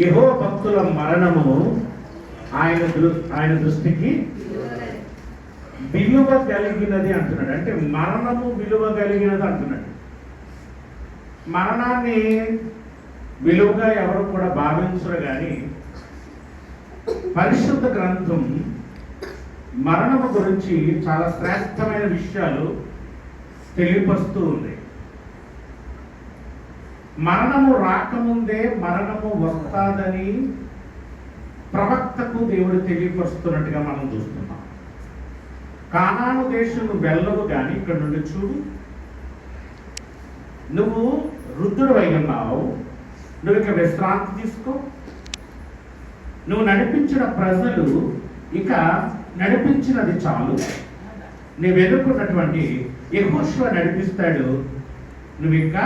యెహోవా భక్తుల మరణము ఆయన దృష్టికి విలువ కలిగినది అంటున్నాడు. అంటే మరణము విలువ కలిగినది అంటున్నాడు. మరణాన్ని విలువగా ఎవరు కూడా భావించరు, కానీ పరిశుద్ధ గ్రంథం మరణము గురించి చాలా శ్రేష్టమైన విషయాలు తెలియపరుస్తూ ఉంది. మరణము రాకముందే మరణము వస్తాదని ప్రవక్తకు దేవుడు తెలియపరుస్తున్నట్టుగా మనం చూస్తున్నాం. కానాను దేశం వెళ్ళవు, కానీ ఇక్కడ నుండి చూడు, నువ్వు వృద్ధుడు అయి ఉన్నావు, నువ్వు ఇక విశ్రాంతి తీసుకో. నువ్వు నడిపించిన ప్రజలు ఇక నడిపించినది చాలు. నువ్వు ఎన్నుకున్నటువంటి యెహోషువ నడిపిస్తాడు, నువ్వు ఇంకా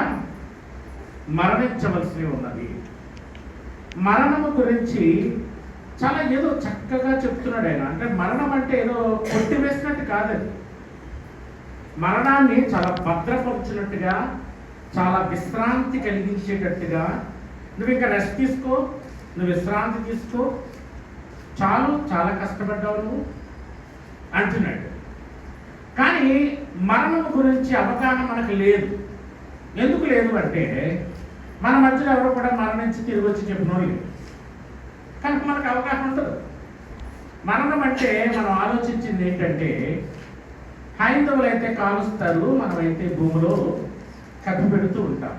మరణించవలసి ఉన్నది. మరణము గురించి చాలా ఏదో చక్కగా చెప్తున్నాడు ఆయన. అంటే మరణం అంటే ఏదో కొట్టివేసినట్టు కాదండి. మరణాన్ని చాలా భద్రపరిచినట్టుగా, చాలా విశ్రాంతి కలిగించేటట్టుగా, నువ్వు ఇంకా రెస్ట్ తీసుకో, నువ్వు విశ్రాంతి తీసుకో, చాలు, చాలా కష్టపడ్డావు నువ్వు అంటున్నాడు. కానీ మరణం గురించి అవగాహన మనకు లేదు. ఎందుకు లేదు అంటే మన మధ్యలో ఎవరు కూడా మరణించి తిరిగి వచ్చి చెప్పినోళ్ళు లేదు కనుక మనకు అవగాహన ఉండదు. మరణం అంటే మనం ఆలోచించింది ఏంటంటే, హైందవులు అయితే కాలుస్తారు, మనమైతే భూమిలో కప్పి పెడుతూ ఉంటాం,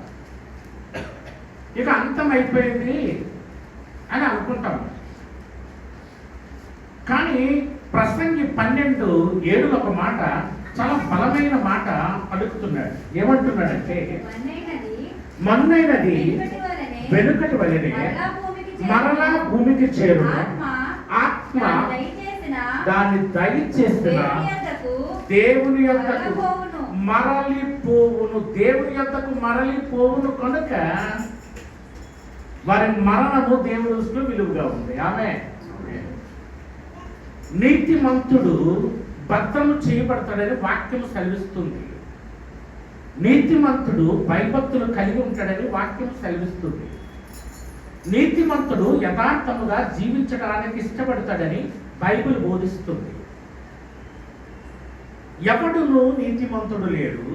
ఇక అంతం అయిపోయింది అని అనుకుంటాం. కానీ ప్రసంగి 12:7 ఒక మాట, చాలా బలమైన మాట పలుకుతున్నాడు. ఏమంటున్నాడంటే, మన్నైనది వెనుకటి వలెనే మరలా భూమికి చేరు, ఆత్మ దాన్ని దయచేసిన దేవుని యొద్దకు మరలిపోవును, దేవుని యొద్దకు మరలిపోవును కనుక వారి మరణము దేవుని దృష్టిలో విలువగా ఉంది. ఆమె నీతిమంతుడు భద్రము చేయబడతాడని వాక్యము సెలవిస్తుంది. నీతిమంతుడు భయభక్తులు కలిగి ఉంటాడని వాక్యము సెలవిస్తుంది. నీతిమంతుడు యథార్థముగా జీవించడానికి ఇష్టపడతాడని బైబిల్ బోధిస్తుంది. ఎవడును నీతిమంతుడు లేడు,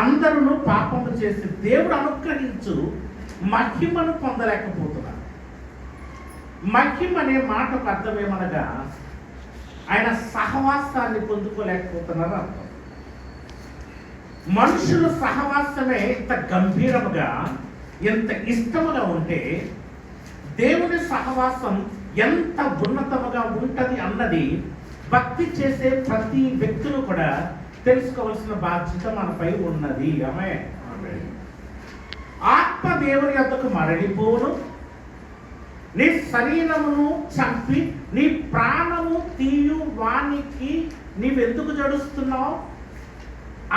అందరూ పాపము చేసి దేవుడు అనుగ్రహించు మహిమను పొందలేకపోతున్నారు. మహిమ అనే మాటకు అర్థమేమనగా ఆయన సహవాసాన్ని పొందుకోలేకపోతున్నారు అర్థం. మనుషుల సహవాసమే ఇంత గంభీరముగా, ఎంత ఇష్టముగా ఉంటే దేవుని సహవాసం ఎంత ఉన్నతముగా ఉంటది అన్నది భక్తి చేసే ప్రతి వ్యక్తులు కూడా తెలుసుకోవాల్సిన బాధ్యత మనపై ఉన్నది. ఆమె ఆత్మ దేవుని యొద్దకు మరలిపోవును, నీ శరీరమును చంపి నీ ప్రాణము తీయు వానికి నీవెందుకు జడుస్తున్నావు?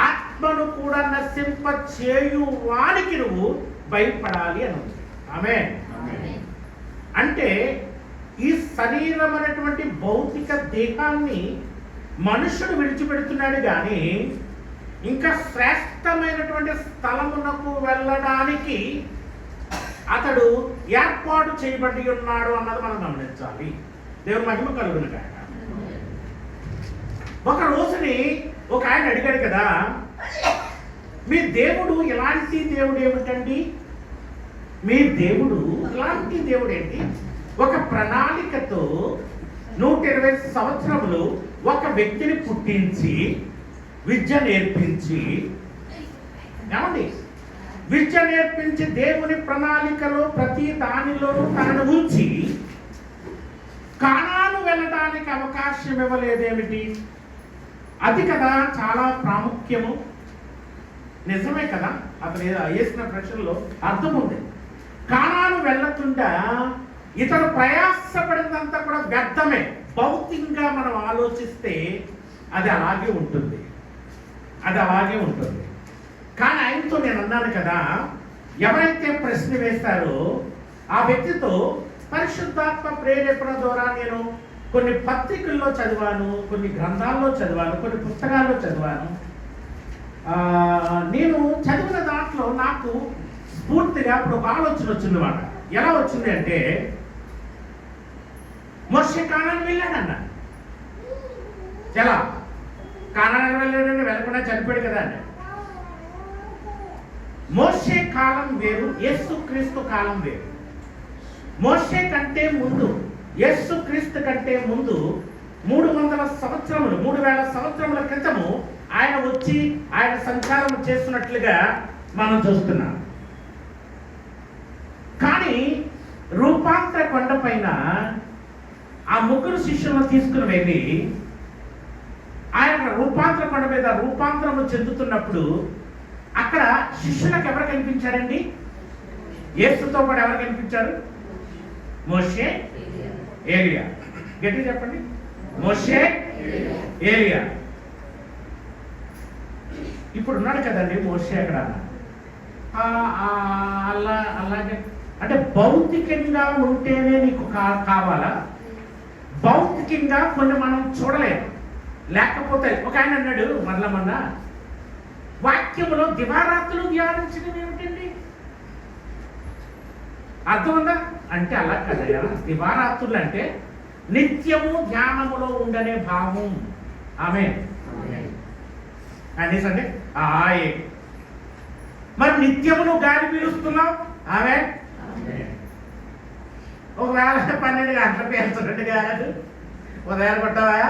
ఆత్మను కూడా నశింప చేయు వానికి నువ్వు భయపడాలి అని ఉంది. ఆమె అంటే ఈ శరీరం అనేటువంటి భౌతిక దేహాన్ని మనుషుడు విడిచిపెడుతున్నాడు, కానీ ఇంకా శ్రేష్టమైనటువంటి స్థలమునకు వెళ్ళడానికి అతడు ఏర్పాటు చేయబడి ఉన్నాడు అన్నది మనం గమనించాలి. దేవుని మహిమ కలుగును గాక. ఒక రోజుని ఒక ఆయన అడిగాడు కదా, మీ దేవుడు ఎలాంటి దేవుడు ఏమిటండి? మీ దేవుడు ఎలాంటి దేవుడు ఏంటి? ఒక ప్రణాళికతో 120 సంవత్సరములు ఒక వ్యక్తిని పుట్టించి విద్య నేర్పించి, ఏమండి, విద్య నేర్పించి దేవుని ప్రణాళికలో ప్రతి దానిలోనూ తనను ఉంచి కానాను వెళ్ళడానికి అవకాశం ఇవ్వలేదేమిటి? అది కదా చాలా ప్రాముఖ్యము. నిజమే కదా, అతను వేసిన ప్రశ్నలో అర్థం ఉంది. కానాను వెళ్ళకుండా ఇతడు ప్రయాసపడినంత కూడా వ్యర్థమే. భౌతికంగా మనం ఆలోచిస్తే అది అలాగే ఉంటుంది, అది అలాగే ఉంటుంది. కానీ ఆయనతో నేను అన్నాను కదా, ఎవరైతే ప్రశ్న వేస్తారో ఆ వ్యక్తితో పరిశుద్ధాత్మ ప్రేరేపణ ద్వారా నేను కొన్ని పత్రికల్లో చదివాను, కొన్ని గ్రంథాల్లో చదివాను, కొన్ని పుస్తకాల్లో చదివాను. నేను చదివిన దాంట్లో నాకు స్ఫూర్తిగా ఇప్పుడు ఒక ఆలోచన వచ్చిందన్నమాట. ఎలా వచ్చింది అంటే, మోషే కానాను వెళ్ళాడన్న. ఎలా కానానికి వెళ్ళాడంటే వెళ్ళకుండా చనిపోయాడు కదా అండి. మోషే కాలం వేరు, యేసుక్రీస్తు కాలం వేరు. మోషే కంటే ముందు, యేసుక్రీస్తు కంటే ముందు 300 సంవత్సరములు, 3000 సంవత్సరముల క్రితము ఆయన వచ్చి ఆయన సంచారం చేస్తున్నట్లుగా మనం చూస్తున్నాం. కానీ రూపాంతర కొండ పైన ఆ 3 శిష్యులను తీసుకుని వెళ్ళి ఆయన రూపాంతర కొండ మీద రూపాంతరము చెందుతున్నప్పుడు అక్కడ శిష్యులకు ఎవరు కనిపించారండి? యేసుతో పాటు ఎవరు కనిపించారు? మోషే, ఏలియా. గట్టిగా చెప్పండి, మోషే, ఏలియా. ఇప్పుడు ఉన్నాడు కదండి మోషే అక్కడ. అలాగే అంటే భౌతికంగా ఉంటేనే నీకు కావాలా? భౌతికంగా కొన్ని మనం చూడలేము. లేకపోతే ఒక ఆయన అన్నాడు మొన్న వాక్యములో దివారాత్రులు ధ్యానించడం ఏమిటండి? అర్థం ఉందా అంటే అలా కదయ్యా. దివారాత్రులు అంటే నిత్యము ధ్యానములో ఉండనే భావం. ఆమె అనేసి అంటే ఆయే. మరి నిత్యమును గాలి పీలుస్తున్నావు. ఆమె ఒకవేళ 12 గంటల పేర్చున్నట్టు కాదు, ఉదయాలు కొట్టావా?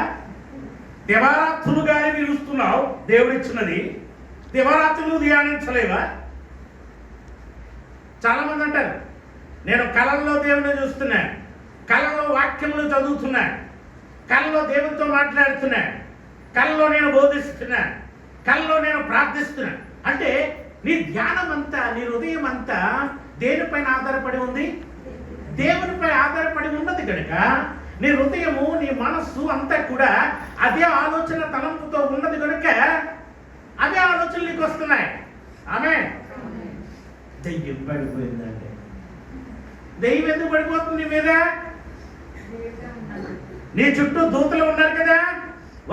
దివారాత్రులు గాలి పీలుస్తున్నావు, దేవుడు ఇచ్చినది. దివారాత్రులు ధ్యానించలేవా? చాలా మంది అంటారు, నేను కళల్లో దేవుడిని చూస్తున్నాను, కళలో వాక్యములు చదువుతున్నాను, కళలో దేవుడితో మాట్లాడుతున్నాను, కళలో నేను బోధిస్తున్నాను, కళలో నేను ప్రార్థిస్తున్నాను. అంటే నీ ధ్యానం అంతా, నీ హృదయం అంతా దేనిపైన ఆధారపడి ఉంది? దేవునిపై ఆధారపడి ఉన్నది కనుక నీ హృదయము, నీ మనస్సు అంతా కూడా అదే ఆలోచన తలంపుతో ఉన్నది కనుక అదే ఆలోచనలు నీకు వస్తున్నాయి. ఆమె దెయ్యం పడిపోయిందంటే, దెయ్యం ఎందుకు పడిపోతుంది నీ మీద? నీ చుట్టూ దూతలు ఉన్నారు కదా,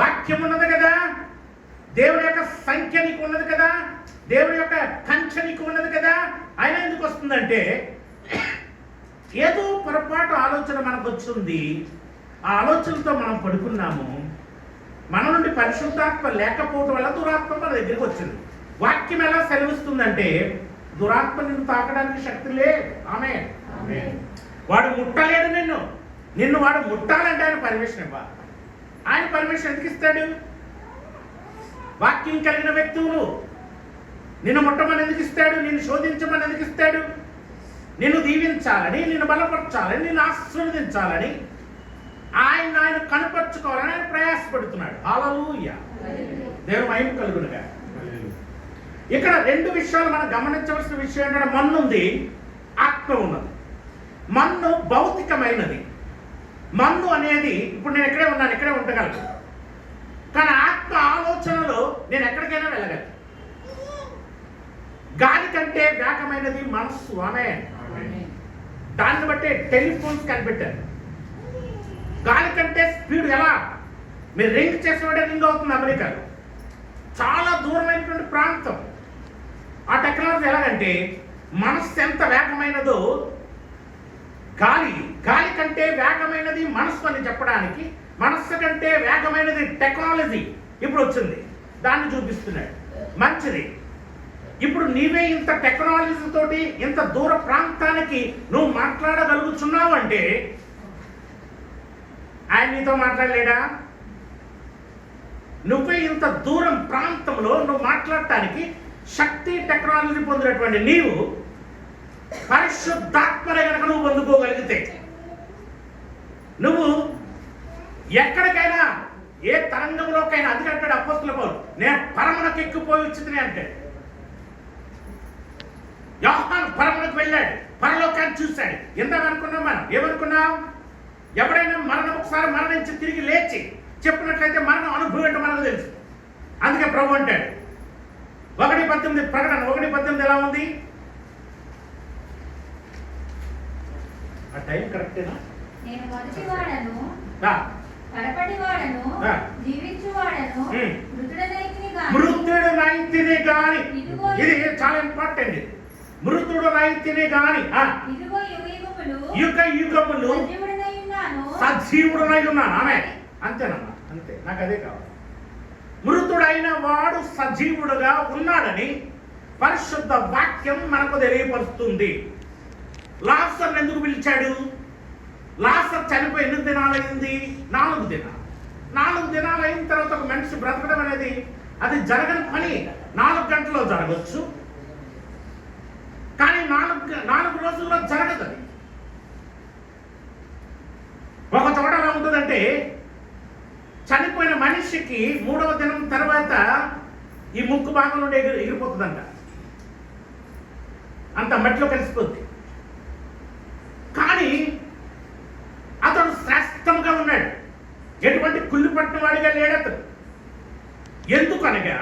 వాక్యం ఉన్నది కదా, దేవుని యొక్క సంఖ్య నీకు ఉన్నది కదా, దేవుని యొక్క కంచె నీకు ఉన్నది కదా. ఆయన ఎందుకు వస్తుందంటే, ఏదో పొరపాటు ఆలోచన మనకు వచ్చింది, ఆ ఆలోచనతో మనం పడుకున్నాము, మన నుండి పరిశుద్ధాత్మ లేకపోవడం వల్ల దురాత్మ మన దగ్గరికి వచ్చింది. వాక్యం ఎలా సెలవిస్తుందంటే, దురాత్మ నిన్ను తాకడానికి శక్తి లేదు. ఆమె వాడు ముట్టలేడు నిన్ను వాడు ముట్టాలంటే ఆయన పర్మిషన్ ఇవ్వాలి. ఆయన పర్మిషన్ ఎందుకు ఇస్తాడు? వాక్యం కలిగిన వ్యక్తులు నిన్ను ముట్టమని ఎందుకు ఇస్తాడు? నిన్ను శోధించమని ఎందుకు ఇస్తాడు? నిన్ను దీవించాలని, నిన్ను బలపరచాలని, నిన్ను ఆశీర్వదించాలని, ఆయన కనపరుచుకోవాలని ఆయన ప్రయాసపడుతున్నాడు. హల్లెలూయా, దేవుని మహిమ కలుగునుగా. ఇక్కడ 2 విషయాలు మనం గమనించవలసిన విషయం ఏంటంటే, మన్ను ఉంది, ఆత్మ ఉన్నది. మన్ను భౌతికమైనది. మన్ను అనేది ఇప్పుడు నేను ఎక్కడే ఉన్నాను, ఇక్కడే ఉండగలను. కానీ ఆత్మ ఆలోచనలో నేను ఎక్కడికైనా వెళ్ళగలను. గాలి కంటే వేగమైనది మనస్సు. ఆమె దాన్ని బట్టే టెలిఫోన్స్ కనిపెట్టారు. గాలి కంటే స్పీడ్ ఎలా? మీరు రింగ్ చేసినట్టే రింగ్ అవుతుంది అమెరికాలో. చాలా దూరమైనటువంటి ప్రాంతం. ఆ టెక్నాలజీ ఎలాగంటే, మనస్సు ఎంత వేగమైనదో గాలి కంటే వేగమైనది మనస్సు అని చెప్పడానికి, మనస్సు కంటే వేగమైనది టెక్నాలజీ ఇప్పుడు వచ్చింది, దాన్ని చూపిస్తున్నాడు. మంచిది. ఇప్పుడు నీవే ఇంత టెక్నాలజీ తోటి ఇంత దూర ప్రాంతానికి నువ్వు మాట్లాడగలుగుతున్నావు అంటే ఆయన నీతో మాట్లాడలేడా? నువ్వే ఇంత దూరం ప్రాంతంలో నువ్వు మాట్లాడటానికి శక్తి, టెక్నాలజీ పొందినటువంటి నీవు పరిశుద్ధాత్మనే కనుక నువ్వు పొందుకోగలిగితే, నువ్వు ఎక్కడికైనా ఏ తరంగంలోకైనా, అందుకంటాడు అపోస్తలుల పౌలు, నేను పరమునకు ఎక్కిపోయి వచ్చింది అంటాడు. యోహాను పరమునకు వెళ్ళాడు, పరలోకాన్ని చూశాడు. ఎంతమనుకున్నాం మనం? ఏమనుకున్నాం? ఎవడైనా ఒకసారి మరణించి తిరిగి లేచి చెప్పినట్లయితే మరణం అనుభవం అంటే మనకు తెలుసు. అందుకే ప్రభు అంటాడు 1:18 ప్రకటన 1:18 ఎలా ఉంది? ఆ టైం కరెక్టేనా? నేను మొదటివాడను, కడపటివాడను, జీవించువాడను, మృతుడనైతిని గాని. ఇది చాలా ఇంపార్టెంట్. మృతుడనైతిని గాని ఇదిగో యుగయుగములు యుగ యుగములు సజీవుడనై ఉన్నాను. సజీవుడనై ఉన్నాను. ఆమె అంతేనమ్మా, అంతే, నాకు అదే కావాలి. మృతుడైన వాడు సజీవుడుగా ఉన్నాడని పరిశుద్ధ వాక్యం మనకు తెలియపరుస్తుంది. లాజర్ ఎందుకు పిలిచాడు? లాజర్ చనిపోయి ఎన్ని దినాలైంది? 4 దినాలు. 4 దినాలు అయిన తర్వాత ఒక మనిషి బ్రతకడం అనేది అది జరగని పని. 4 గంటల్లో జరగచ్చు, కానీ 4 రోజుల్లో జరగదు. అది ఒక చోట ఎలా ఉంటుందంటే, చనిపోయిన మనిషికి 3వ దినం తర్వాత ఈ ముక్కు భాగం నుండి ఎగిరిపోతుందంట, అంత మట్టిలో కలిసిపోద్ది. కానీ అతడు శ్రేష్టంగా ఉన్నాడు, ఎటువంటి కుళ్ళు పట్టిన వాడిగా లేడు అతడు. ఎందుకనగా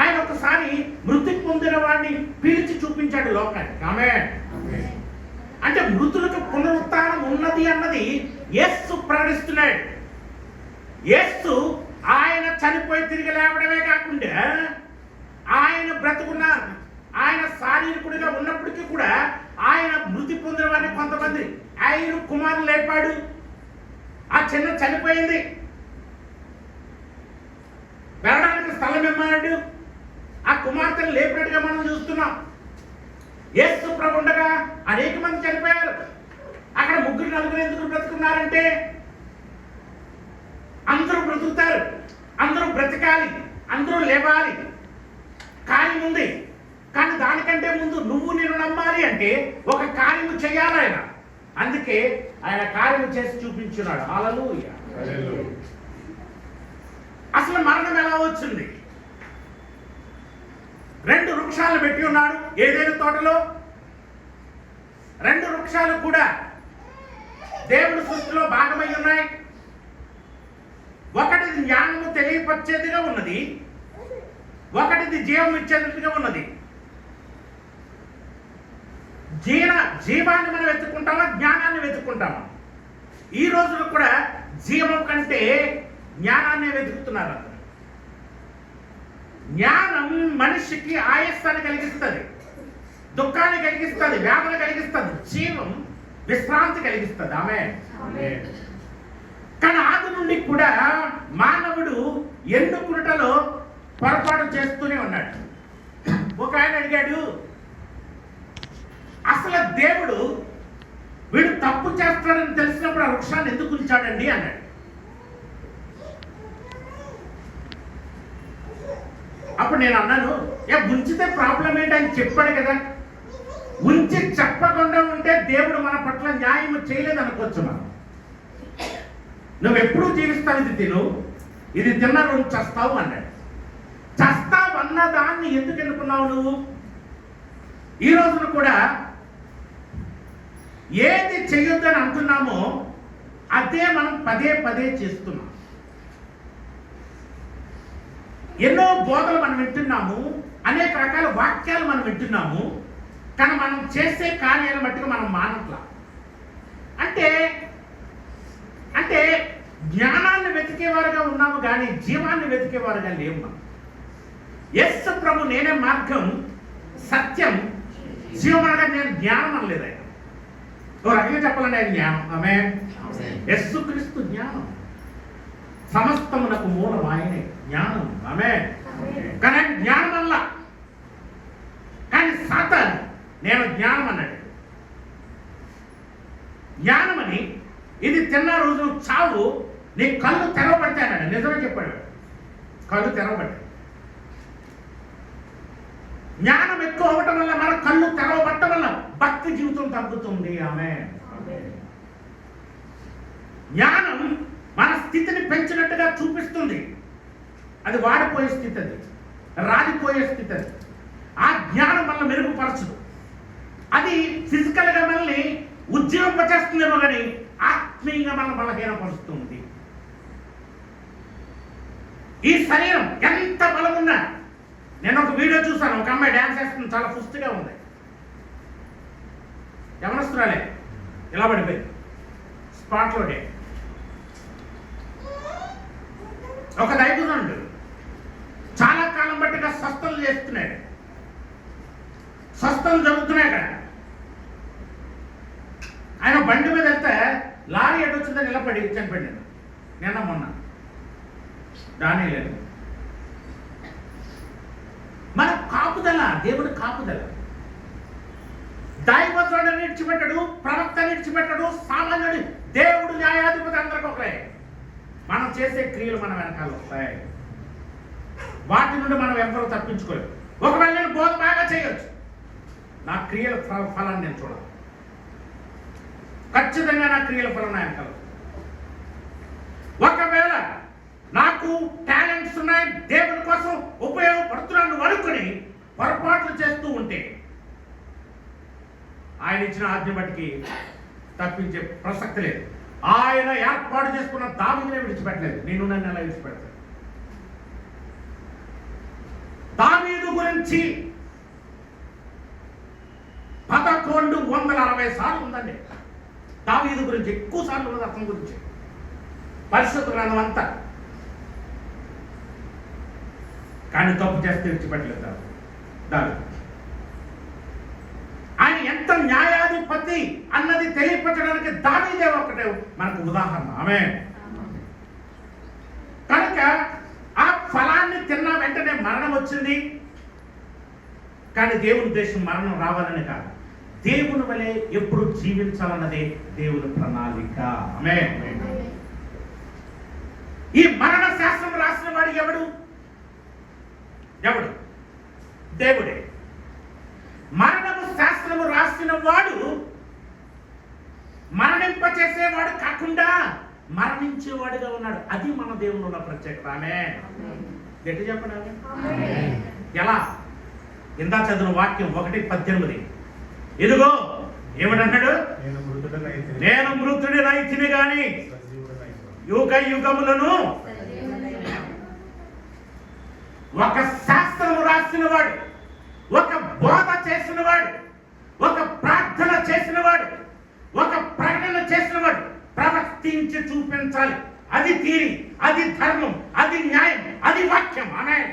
ఆయన ఒకసారి మృతి పొందిన వాడిని పిలిచి చూపించాడు లోకానికి. ఆమె అంటే మృతులకు పునరుత్థానం ఉన్నది అన్నది యేసు ప్రకటిస్తున్నాడు. యేసు ఆయన చనిపోయి తిరిగి లేవడమే కాకుండా ఆయన బ్రతుకున్న, ఆయన శారీరకుడిగా ఉన్నప్పటికీ కూడా ఆయన మృతి పొందిన వారిని కొంతమంది 5 కుమారులు లేపాడు. ఆ చిన్న చనిపోయింది, వెళ్ళడానికి స్థలం ఇమ్మాడు. ఆ కుమార్తెను లేపినట్టుగా మనం చూస్తున్నాం. యేసు ప్రభు ఉండగా అనేక మంది చనిపోయారు. అక్కడ 3-4 ఎందుకు బ్రతుకున్నారంటే, అందరూ బ్రతుకుతారు, అందరూ బ్రతకాలి, అందరూ లేవాలి, కార్యం ఉంది. కానీ దానికంటే ముందు నువ్వు నేను నమ్మాలి అంటే ఒక కార్యము చేయాలి ఆయన. అందుకే ఆయన కార్యము చేసి చూపించున్నాడు. హల్లెలూయా. అసలు మరణం ఎలా వచ్చింది? 2 వృక్షాలు పెట్టి ఉన్నాడు ఏదైనా తోటలో. 2 వృక్షాలు కూడా దేవుడి సృష్టిలో భాగమై ఉన్నాయి. ఒకటిది జ్ఞానము తెలియపరిచేదిగా ఉన్నది, ఒకటిది జీవం ఇచ్చేదిగా ఉన్నది. జీవాన్ని మనం వెతుక్కుంటామా, జ్ఞానాన్ని వెతుక్కుంటామా? ఈ రోజులు కూడా జీవం కంటే జ్ఞానాన్ని వెతుకుతున్నారు. జ్ఞానం మనిషికి ఆయాసాన్ని కలిగిస్తుంది, దుఃఖాన్ని కలిగిస్తుంది, వేదన కలిగిస్తుంది. జీవం విశ్రాంతి కలిగిస్తుంది. ఆమె కానీ ఆది నుండి కూడా మానవుడు ఎన్నుకున్నటలో పొరపాటు చేస్తూనే ఉన్నాడు. ఒక ఆయన అడిగాడు, అసలు దేవుడు వీడు తప్పు చేస్తాడని తెలిసినప్పుడు ఆ వృక్షాన్ని ఎందుకు ఉంచాడండి అన్నాడు. అప్పుడు నేను అన్నాను, ఉంచితే ప్రాబ్లం ఏంటని చెప్పాడు కదా. ఉంచి చెప్పకుండా ఉంటే దేవుడు మన పట్ల న్యాయం చేయలేదు అనుకోవచ్చు. మనం నువ్వెప్పుడు జీవిస్తావు, ఇది తిను, ఇది తిన్న రోజు చస్తావు అన్నాడు. చస్తావు అన్న దాన్ని ఎందుకు ఎన్నుకున్నావు నువ్వు? ఈ రోజున కూడా ఏది చెయ్యొద్దని అంటున్నామో అదే మనం పదే చేస్తున్నాం. ఎన్నో బోధలు మనం వింటున్నాము, అనేక రకాల వాక్యాలు మనం వింటున్నాము, కానీ మనం చేసే కార్యాలను బట్టి మనం మానట్లా. అంటే జ్ఞానాన్ని వెతికేవారుగా ఉన్నాము కానీ జీవాన్ని వెతికేవారుగా లేవు మనం. యేసు ప్రభు నేనే మార్గం, సత్యం, జీవం అనగా నేను జ్ఞానం అనలేదు ఆయన. ఓ రకంగా చెప్పాలండి ఆయన జ్ఞానం. ఆమె యేసుక్రీస్తు జ్ఞానం, సమస్తమునకు మూలం ఆయనే జ్ఞానం. ఆమె కానీ జ్ఞానం వల్ల, కానీ సాతాను నేను జ్ఞానం అన్నాడు. జ్ఞానమని ఇది తిన్న రోజు చావు, నీ కళ్ళు తెరవబడితే అన్నాడు. నిజమే చెప్పాడు, కళ్ళు తెరవబడ్డాయి. జ్ఞానం ఎక్కువ అవ్వటం వల్ల మన కళ్ళు తెరవబట్టడం వల్ల భక్తి జీవితం తగ్గుతుంది. ఆమె జ్ఞానం మన స్థితిని పెంచినట్టుగా చూపిస్తుంది. అది వాడిపోయే స్థితి, అది రాలిపోయే స్థితి. అది ఆ జ్ఞానం మనల్ని మెరుగుపరచదు. అది ఫిజికల్గా మనల్ని ఉజ్జీవింపచేస్తుందేమో కానీ ఆత్మీయంగా మనల్ని బలహీనపరుస్తుంది. ఈ శరీరం ఎంత బలం ఉన్నా, నేను ఒక వీడియో చూసాను, ఒక అమ్మాయి డ్యాన్స్ చేస్తుంది, చాలా పుష్టిగా ఉంది, యవనస్తురాలే, ఇలా పడిపోయింది స్పాట్లోనే. ఒక దైవజనుడు చాలా కాలం బట్టిగా స్వస్థతలు చేస్తున్నాడు. స్వస్థ స్వస్థతలు జరుగుతున్నాయి అక్కడ. ఆయన బండి మీద వెళ్తే లారీ ఎటు వచ్చిందో నిలబడి చనిపోయాడు నిన్న మొన్న. దాని లేదు మన కాపుదల, దేవుడు కాపుదల. దైవజనుడిని విడిచిపెట్టడు, ప్రవక్తని విడిచిపెట్టడు, సామాన్యుడి దేవుడు న్యాయాధిపతి అందరికి ఒకరే. మనం చేసే క్రియలు మన వెనకాల వస్తాయి. వాటి నుండి మనం ఎవరూ తప్పించుకోలేము. ఒకవేళ నేను బోధ బాగా చేయొచ్చు, నా క్రియల ఫలాన్ని నేను చూడాలి. ఖచ్చితంగా నా క్రియల ఫలం నా వెనకాల. ఒకవేళ నాకు టాలెంట్స్ ఉన్నాయి, దేవుని కోసం ఉపయోగపడుతున్నాను అనుకుని పొరపాట్లు చేస్తూ ఉంటే ఆయన ఇచ్చిన ఆజ్ఞ బట్టికి తప్పించే ప్రసక్తి లేదు. ఆయన ఏర్పాటు చేసుకున్న దావీదునే విడిచిపెట్టలేదు. నేను నన్ను ఎలా విడిచిపెడతాను? దావీదు గురించి 1160 సార్లు ఉందండి. దావీదు గురించి ఎక్కువ సార్లు ఉన్నది అతని గురించి పరిశుద్ధ గ్రంథం అంతా. కానీ తప్పు చేస్తే విడిచిపెట్టలేదు దావీదు. ఆయన ఎంత న్యాయాధిపతి అన్నది తెలియపరచడానికి దావీదే ఒకటే మనకు ఉదాహరణ. ఆమేన్. కనుక ఆ ఫలాన్ని తిన్న వెంటనే మరణం వచ్చింది. కానీ దేవుని ఉద్దేశం మరణం రావాలని కాదు, దేవుని వలె ఎప్పుడు జీవించాలన్నదే దేవుని ప్రణాళిక. ఆమేన్. ఈ మరణ శాస్త్రం రాసిన వాడు ఎవడు? దేవుడే. మరణము శాస్త్రము రాసిన వాడు మరణింపచేసేవాడు కాకుండా మరణించేవాడుగా ఉన్నాడు. అది మన దేవుని ఉన్న ప్రత్యేకత. ఆమేన్. గట్టి చెప్పండి. ఎలా? ఇందా చదివిన వాక్యం 1:18. ఇదిగో ఏమిటన్నాడు? నేను మృతుడినైతిని గాని యుగ యుగములను. ఒక శాస్త్రము రాసిన వాడు, ఒక బోధ చేసిన వాడు, ఒక ప్రార్థన చేసిన వాడు, ఒక ప్రకటన చేసిన వాడు ప్రవర్తించి చూపించాలి. అది తీరి, అది ధర్మం, అది న్యాయం, అది వాక్యం. ఆమేన్.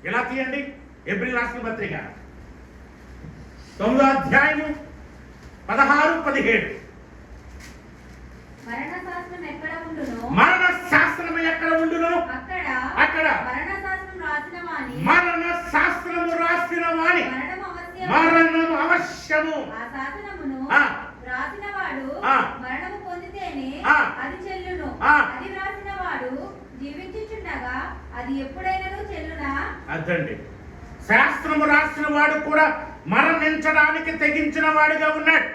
ఎలా తీయండి? ఎబ్రీ రాసిన పత్రిక 9వ అధ్యాయము 16-17. మరణ శాస్త్రం ఎక్కడ ఉండునో, మరణ శాస్త్రం ఎక్కడ ఉండునో అక్కడ మరణ శాస్త్రము రాసిన వాని మరణము అవశ్యము. ఆ శాసనమును రాసిన వాడు మరణము పొందితేనే అది చెల్లును. అది రాసిన వాడు జీవించుచుండగా అది ఎప్పుడైనా చెల్లునా? అదండి, శాస్త్రము రాసిన వాడు కూడా మరణించడానికి తెగించిన వాడిగా ఉన్నాడు.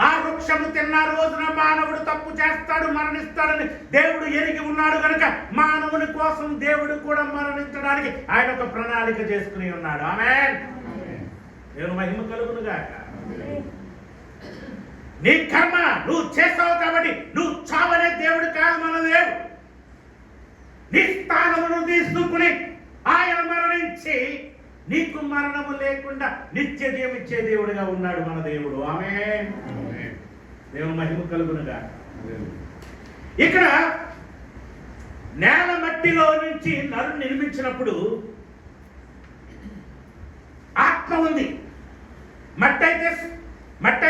ఆ వృక్షము తిన్న రోజున మానవుడు తప్పు చేస్తాడు, మరణిస్తాడని దేవుడు ఎరిగి ఉన్నాడు కనుక మానవుని కోసం దేవుడు కూడా మరణించడానికి ఆయన ఒక ప్రణాళిక చేసుకుని ఉన్నాడు. ఆమేన్. దేవుని మహిమ కలుగును గాక. నీ కర్మ నువ్వు చేసావు కాబట్టి నువ్వు చావనే దేవుడు కాదు మన దేవుడు. నీ స్థానమును తీసుకుని ఆయన మరణించి నీకు మరణము లేకుండా నిత్య జీవించే దేవుడిగా ఉన్నాడు మన దేవుడు. ఆమేన్. దేవుని మహిమ కలుగునుగా. ఇక్కడ నేల మట్టిలో నుంచి నరుని నిర్మించినప్పుడు ఆత్మ ఉంది. మట్టి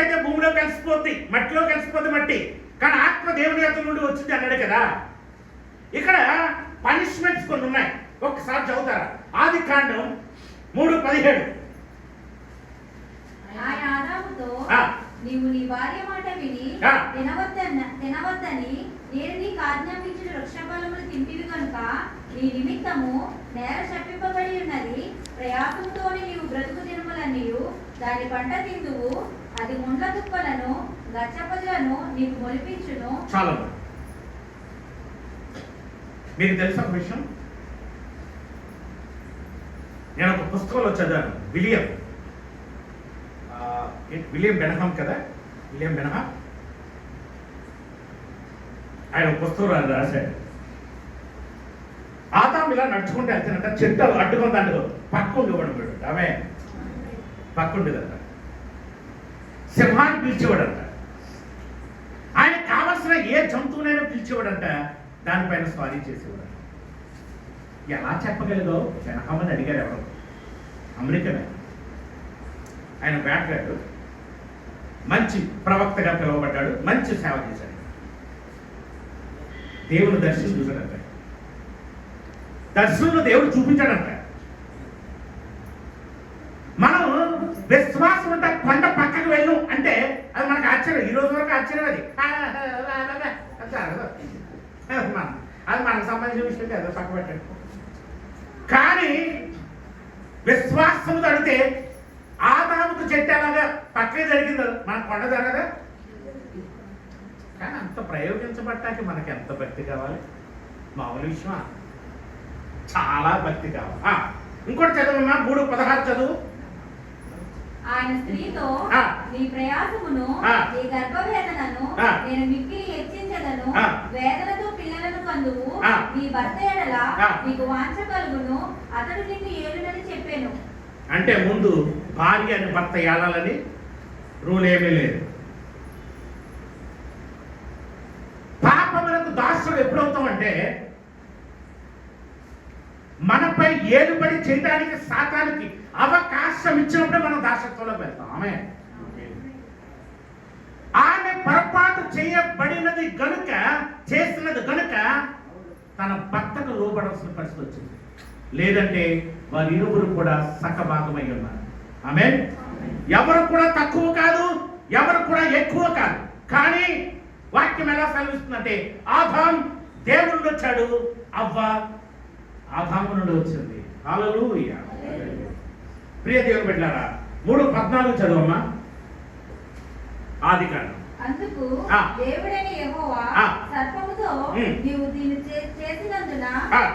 అయితే భూమిలో కలిసిపోద్ది, మట్టిలో కలిసిపోద్ది మట్టి. కానీ ఆత్మ దేవుని యొక్క నుండి వచ్చింది అన్నాడు కదా. ఇక్కడ పనిష్మెంట్స్ కొన్ని ఉన్నాయి, ఒక్కసారి చదువుతారా? ఆదికాండం 3:17. ఆయన ఆదాముతో, నీవు నీ భార్య మాట విని తినవద్దని నేను నీకు ఆజ్ఞాపించిన వృక్షఫలములు తింటివి కనుక నీ నిమిత్తము నేల శపింపబడి ఉన్నది. ప్రయాసంతోని నీవు బ్రతుకు దినములన్నీయు దాని పంట తిందువు. అది ముండ్ల తుప్పలను గచ్చపజలను నీకు మొలిపించును. చాలా మీకు తెలుసా విషయం? నేను ఒక పుస్తకంలో చదివాను. విలియం బెనహాం కదా, విలియం బెనహాం. ఆయన ఒక పుస్తకం రాశాడు. ఆదాం ఇలా నడుచుకుంటే వెళ్తానంట, చెట్టు అడ్డుకుంది అంటూ పక్కుండి వాడు. ఆమె పక్కుండేదంట. సింహాన్ని పిలిచేవాడంట. ఆయన కావలసిన ఏ జంతువునైనా పిలిచేవాడంట, దానిపైన స్వారీ చేసేవాడు. ఎలా చెప్పగలిగావు బెనహాం అని అడిగారు ఎవరు? అమెరికనే. ఆయన వేటగాడు, మంచి ప్రవక్తగా పిలువబడ్డాడు, మంచి సేవ చేశాడు. దేవుని దర్శనం చూశాడంట. దర్శనంలో దేవుడు చూపించాడంట. మనం విశ్వాసం అంటే కొండ పక్కకు వెళ్ళు అంటే అది మనకు ఆశ్చర్యం. ఈ రోజు వరకు ఆశ్చర్యం. అది మనకు సంబంధించిన విషయం కాదు, పక్క పెట్టండి. కానీ విశ్వాసం తడితే ఆదాముకు చెట్టు ఎలాగా పక్కనే జరిగిందో మన కొండ జరగదా? కానీ అంత ప్రయోగించబట్టానికి మనకి ఎంత భక్తి కావాలి? మామూలు విషయమా? చాలా భక్తి కావాలి. ఇంకోటి చదువమ్మా, 3:16 చదువు. ఆయన స్త్రీతో, నీ ప్రయాసమును నీ గర్భవేదనను నేను మిక్కిలి హెచ్చించదను, వేదనతో పిల్లలను కందువు, నీ భర్త ఎడల నీకు వాంఛ కలుగును, అతడు నిన్ను ఏలునని చెప్పాను. అంటే ముందు భార్య అని భర్త ఏలాలని రూల్ ఏమీ లేదు. పాపములకు దాసుడు ఎప్పుడవుతామంటే మనపై ఏలుబడి చేయడానికి సాతానికి అవకాశం ఇచ్చినప్పుడే మనం దాసత్వంలో వెళ్తాం. ఆమె పొరపాటు చేయబడినది గనుక, చేసినది గనుక తన భర్తకు లోబడాల్సిన పరిస్థితి వచ్చింది. లేదంటే వారి ఇరువురు కూడా సకభాగమై ఉన్నారు. ఆమేన్. ఎవరు కూడా తక్కువ కాదు, ఎవరు కూడా ఎక్కువ కాదు. కానీ వాక్యం ఎలా సెలవిస్తుందంటే ఆదాం దేవుడు నుండి వచ్చాడు, అవ్వ ఆదాము నుండి వచ్చింది. హల్లెలూయా. ప్రియ దేవుని బిడ్డలారా, 3:14 చదువమ్మా. ఆదికాండం. అందుకు దేవుడైన యెహోవా సర్పముతో, నీవు దీన్ని చేసినందున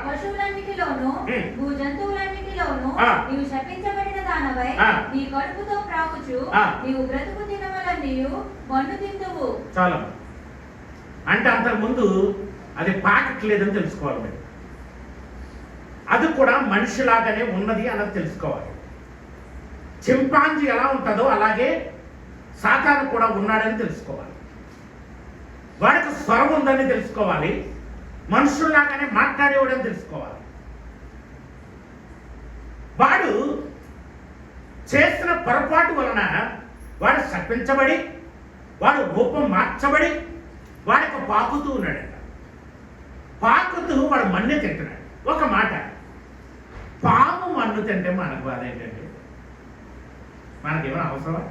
పశువులన్నిటిలోను భూజంతువులన్నిటిలోను నీవు శపించబడిన దానవై నీ కడుపుతో ప్రాకుచు నీవు బ్రతుకు దినములన్నీయు మన్ను తిందువు. చాలా అంటే అంతకు ముందు అది పాకట్లేదని తెలుసుకోవాలి మీరు. అది కూడా మనిషిలాగానే ఉన్నది అన్నది తెలుసుకోవాలి. చింపాంజీ ఎలా ఉంటుందో అలాగే సాతాను కూడా ఉన్నాడని తెలుసుకోవాలి. వాడికి స్వరం ఉందని తెలుసుకోవాలి. మనుషుల్లాగానే మాట్లాడేవాడని తెలుసుకోవాలి. వాడు చేసిన పొరపాటు వలన వాడు శపించబడి, వాడు రూపం మార్చబడి, వాడికి పాకుతూ ఉన్నాడంట. పాకుతూ వాడు మన్నే తింటున్నాడు. ఒక మాట, పాము మన్ను తింటే మనకు బాధ ఏంటంటే మనకేమైనా అవసరమా?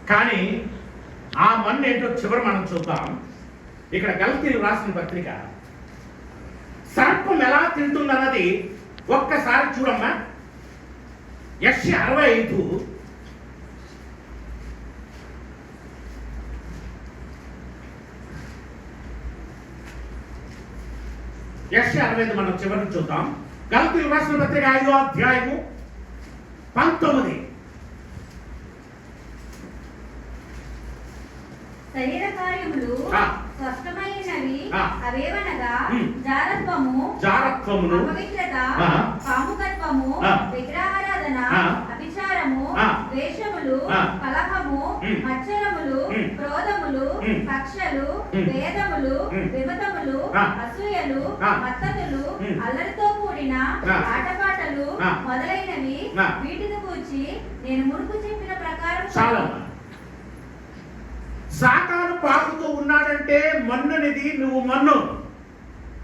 కానీ ఆ మన్ను ఏంటో చివరి మనం చూద్దాం. ఇక్కడ గలతీయులు రాసిన పత్రిక సర్పం ఎలా తింటుందన్నది ఒక్కసారి చూడమ్మా. యెషయా 65 మనం చివరిని చూద్దాం. గలతీయులు రాసిన పత్రిక 5వ అధ్యాయము 19. శరీర కార్యములు స్పష్టమైనవి అవేవనగా జారత్వము, అపవిత్రత, కాముకత్వము, విగ్రహారాధన, అభిచారము, ద్వేషములు, కలహము, మత్సరములు, క్రోధములు, కక్షలు, భేదములు, విమతములు, అసూయలు, మత్తతులు, అల్లరితో కూడిన ఆటపాటలు మొదలైనవి, వీటిని గూర్చి నేను మునుపు చెప్పిన ప్రకారం. సాతాను పాకుతూ ఉన్నాడంటే మన్నునిది నువ్వు మన్ను,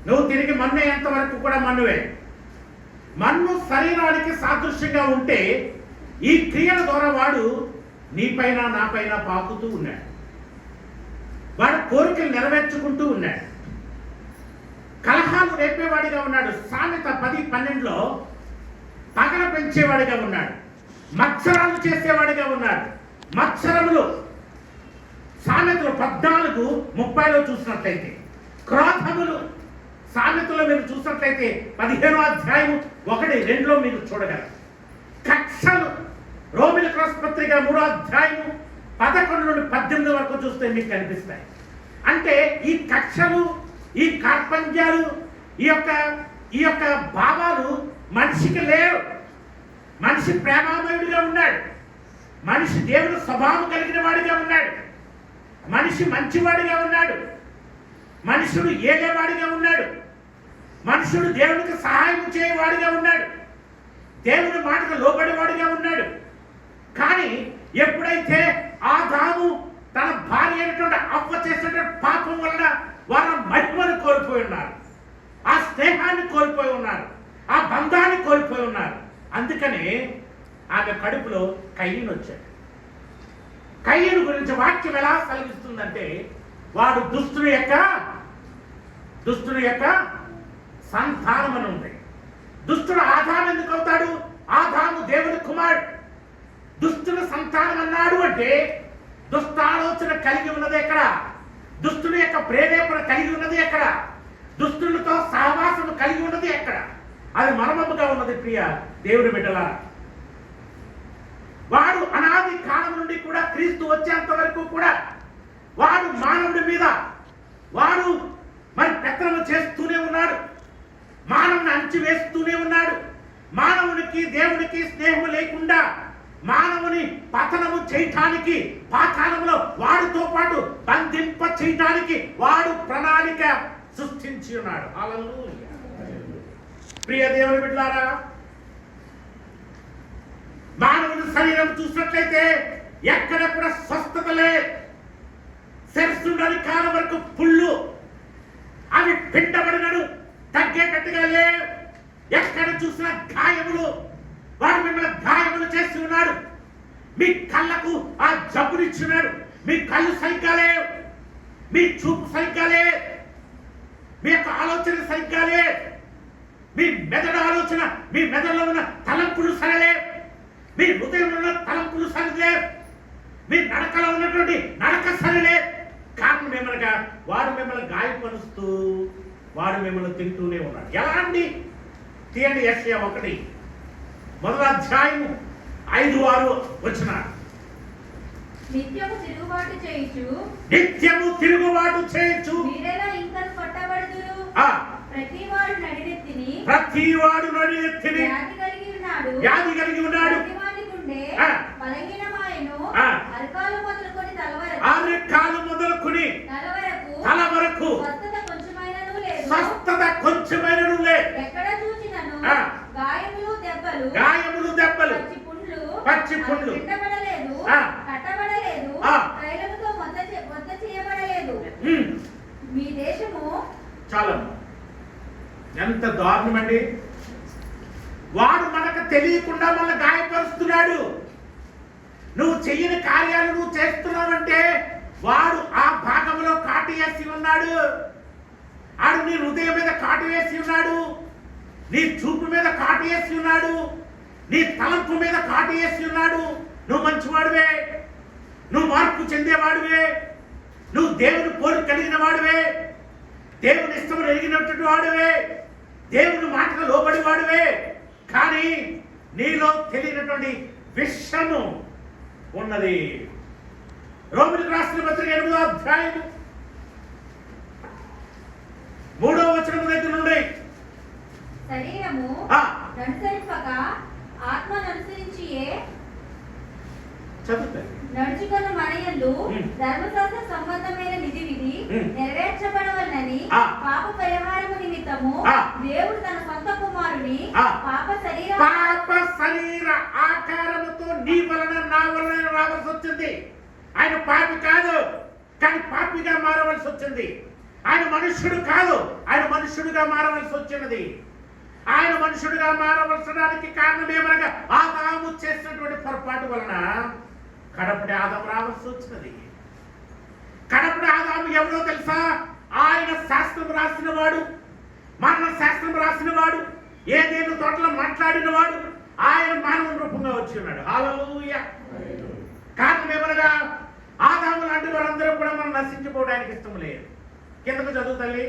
నువ్వు తిరిగి మన్నేంత వరకు కూడా మన్నువే. మన్ను శరీరానికి సాదృశ్యంగా ఉంటే ఈ క్రియల ద్వారా వాడు నీపైన నాపైన పాకుతూ ఉన్నాడు. వాడు కోరికలు నెరవేర్చుకుంటూ ఉన్నాడు. కలహాలు రేపేవాడిగా ఉన్నాడు. సామెత 10:12లో పగల పెంచేవాడిగా ఉన్నాడు. మత్సరాలు చేసేవాడిగా ఉన్నాడు. మత్సరములు సామెతలు 14:30లో చూసినట్లయితే, క్రోధములు సామెతలో మీరు చూసినట్లయితే 15వ అధ్యాయము 1-2లో మీరు చూడగలరు. కక్షలు రోమిలకు రాసిన పత్రిక 3వ అధ్యాయము 11-18 వరకు చూస్తే మీకు కనిపిస్తాయి. అంటే ఈ కక్షలు, ఈ కార్పణ్యాలు, ఈ యొక్క భావాలు మనిషికి లేవు. మనిషి ప్రేమామయుడిగా ఉన్నాడు. మనిషి దేవుని స్వభావం కలిగిన వాడిగా ఉన్నాడు. మనిషి మంచివాడిగా ఉన్నాడు. మనుషుడు ఏలేవాడిగా ఉన్నాడు. మనుషుడు దేవునికి సహాయం చేయవాడిగా ఉన్నాడు. దేవుని మాటకు లోబడేవాడిగా ఉన్నాడు. కానీ ఎప్పుడైతే ఆదాము తన భార్య అయినటువంటి అవ్వ చేసినటువంటి పాపం వలన వారు మహిమను కోల్పోయి ఉన్నారు, ఆ స్నేహాన్ని కోల్పోయి ఉన్నారు, ఆ బంధాన్ని కోల్పోయి ఉన్నారు. అందుకనే ఆమె కడుపులో కయ్యను వచ్చాడు. కయ్యను గురించి వాక్యం ఎలా సెలవిస్తుందంటే, వాడు దుష్టుని యొక్క సంతానం అని ఉంది. దుష్టుడు ఆదాము ఎందుకు అవుతాడు? ఆదాము దేవుని కుమారుడు. దుష్టుని సంతానం అన్నాడు అంటే దుష్టాలోచన కలిగి ఉన్నది ఎక్కడ? దుష్టుని యొక్క ప్రేరేపణ కలిగి ఉన్నది ఎక్కడ? దుష్టులతో సహవాసం కలిగి ఉన్నది ఎక్కడ? అది మర్మముగా ఉన్నది. ప్రియ దేవుని బిడ్డలారా, వాడు అనాది కాలం నుండి కూడా క్రీస్తు వచ్చేంత వరకు కూడా వాడు మానవుడి మీద వాడు మరి పెత్తనము చేస్తూనే ఉన్నాడు, మానవుని అణచివేస్తూనే ఉన్నాడు. మానవునికి దేవునికి స్నేహం లేకుండా మానవుని పతనము చేయటానికి, పాతాళంలో వాడితో పాటు బంధింప చేయటానికి వాడు ప్రణాళిక సృష్టించి ఉన్నాడు. హల్లెలూయా. ప్రియ దేవుని బిడ్డలారా, మానవుని శరీరం చూసినట్లయితే ఎక్కడ కూడా స్వస్థత లేదు. శిరస్సుండని కాలం వరకు పుళ్ళు, అవి పిండబడినడు తగ్గేటట్టుగా లేవు. ఎక్కడ చూసినా గాయములు, వాడు మిమ్మల్ని గాయములు చేసి ఉన్నాడు. మీ కళ్ళకు ఆ జబ్బునిచ్చున్నాడు. మీ కళ్ళు సరిగ్గా లేవు, మీ చూపు సరిగ్గా లేదు, మీ యొక్క ఆలోచన సరిగ్గా లేదు, మీ మెదడు ఆలోచన, మీ మెదడులో ఉన్న తలంపులు సరలే, మీ హృదయంలో ఉన్న తలంపులు సరిలే, మీ నడకలో ఉన్నటువంటి నడక సరిలే. కారణం ఏమనగా వాడు మిమ్మల్ని గాయపరుస్తూ వాడు మిమ్మల్ని తింటూనే ఉన్నాడు. ఎలా అండి? తీయండి యెషయా 1:5-6 వచ్చిన. నిత్యము తిరుగుబాటు చేయుచు మీరెలా ఇంకా పట్టబడుదురు? ప్రతివాడు నడినెత్తిని వ్యాధి కలిగి ఉన్నాడు. ప్రతివాని గుండె బలహీనమాయెను. అరికాలు మొదలుకొని తల వరకు స్వస్థత కొంచెమైనను లేదు. ఎక్కడ చూసినను గాయములు దెబ్బలు, పచ్చి పుండ్లు, కట్టబడలేదు, తైలముతో మొద్ద చేయబడలేదు. మీ దేశము చాలా ఎంత దారుణం అండి. వాడు మనకు తెలియకుండా మనల్ని గాయపరుస్తున్నాడు. నువ్వు చెయ్యని కార్యాలు నువ్వు చేస్తున్నావంటే వాడు ఆ భాగంలో కాటు వేసి ఉన్నాడు. ఆడు నీ హృదయం మీద కాటు వేసి ఉన్నాడు, నీ చూపు మీద కాటు వేసి ఉన్నాడు, నీ తలంపు మీద కాటు వేసి ఉన్నాడు. నువ్వు మంచివాడివే, నువ్వు మార్పు చెందేవాడివే, నువ్వు దేవుని పోరు కలిగిన వాడివే, దేవుని ఇష్టం ఎరిగినటువంటి వాడివే, దేవుని మాటలు లోబడి వాడివే. కానీ నీలో తెలియనటువంటి విషము ఉన్నది. రోమిలకు రాసిన పత్రిక 8:3 దగ్గర నుండి శరీరము నడుసరింపక ఆత్మను అనుసరించియే నడుచుకున్న మనయందు ధర్మశాస్త్ర సంబంధమైన విధి నెరవేర్చబడవలనని పాప పరిహారము నిమిత్తము దేవుడు తన సొంత కుమారుని పాప శరీర ఆకారముతో నీ వలన నా వలన రావాల్సి వచ్చింది. ఆయన పాపి కాదు, కానీ పాపిగా మారవలసి వచ్చింది. ఆయన మనుష్యుడు కాదు, ఆయన మనుష్యుడిగా మారవలసి వచ్చినది. ఆయన మనుషుడిగా మారవలసడానికి కారణం ఏమనగా ఆదాము చేసినటువంటి పొరపాటు వలన కడపటి ఆదాము రావాల్సి వచ్చినది. కడపటి ఆదాము ఎవరో తెలుసా? ఆయన శాస్త్రం రాసిన వాడు, మరణ శాస్త్రం రాసిన వాడు, ఏదేను తోటలో మాట్లాడిన వాడు, ఆయన మానవ రూపంగా వచ్చి ఉన్నాడు. హల్లెలూయా. కారణం ఏమనగా ఆదాము లాంటి వారందరూ కూడా మనం నశించిపోవడానికి ఇష్టం లేదు. కిందకు చదువు తల్లి.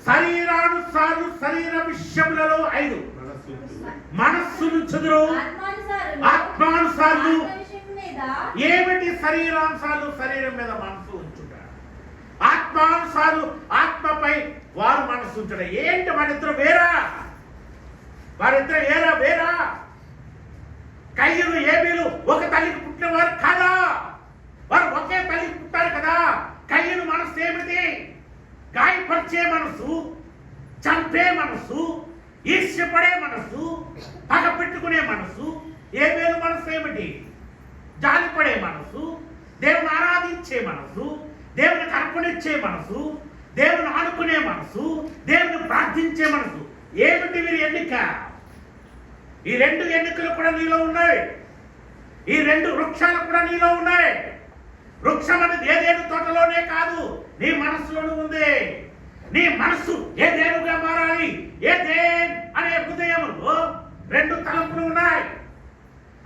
శరీరానుసారు శరీర విషయములలో 5 మనస్సును చెదురు ఆత్మానుసారులు. ఏమిటి శరీరానుసారులు? శరీరం మీద మనసు ఉంచుట. ఆత్మానుసారులు ఆత్మపై వారు మనసు ఉంచుట. ఏంటి వారిద్దరు వేరా? వారిద్దరు వేరా? కయ్యూను ఏబేలు ఒక తల్లికి పుట్టిన వారు కాదా? వారు ఒకే తల్లికి పుట్టారు కదా. కయ్యూను మనసు ఏమిటి? గాయపరిచే మనసు, చంపే మనసు, ఈర్ష్యపడే మనసు, పగ పెట్టుకునే మనసు, ఏబేలు మనసు ఏమిటి? జాలిపడే మనసు, దేవుని ఆరాధించే మనసు, దేవునికి అర్పణిచ్చే మనసు, దేవుని ఆనుకునే మనసు, దేవుని ప్రార్థించే మనసు. ఏమిటి వీరి ఎన్నిక? ఈ రెండు ఎన్నికలు కూడా నీలో ఉన్నాయి. ఈ రెండు వృక్షాలు కూడా నీలో ఉన్నాయి. వృక్షం అనేది ఏదేను తోటలోనే కాదు, నీ మనస్సులోనూ ఉంది. నీ మనస్సు ఏదేనుగా మారాలి. ఏదేన్ అనే హృదయంలో రెండు తలంపులు ఉన్నాయి.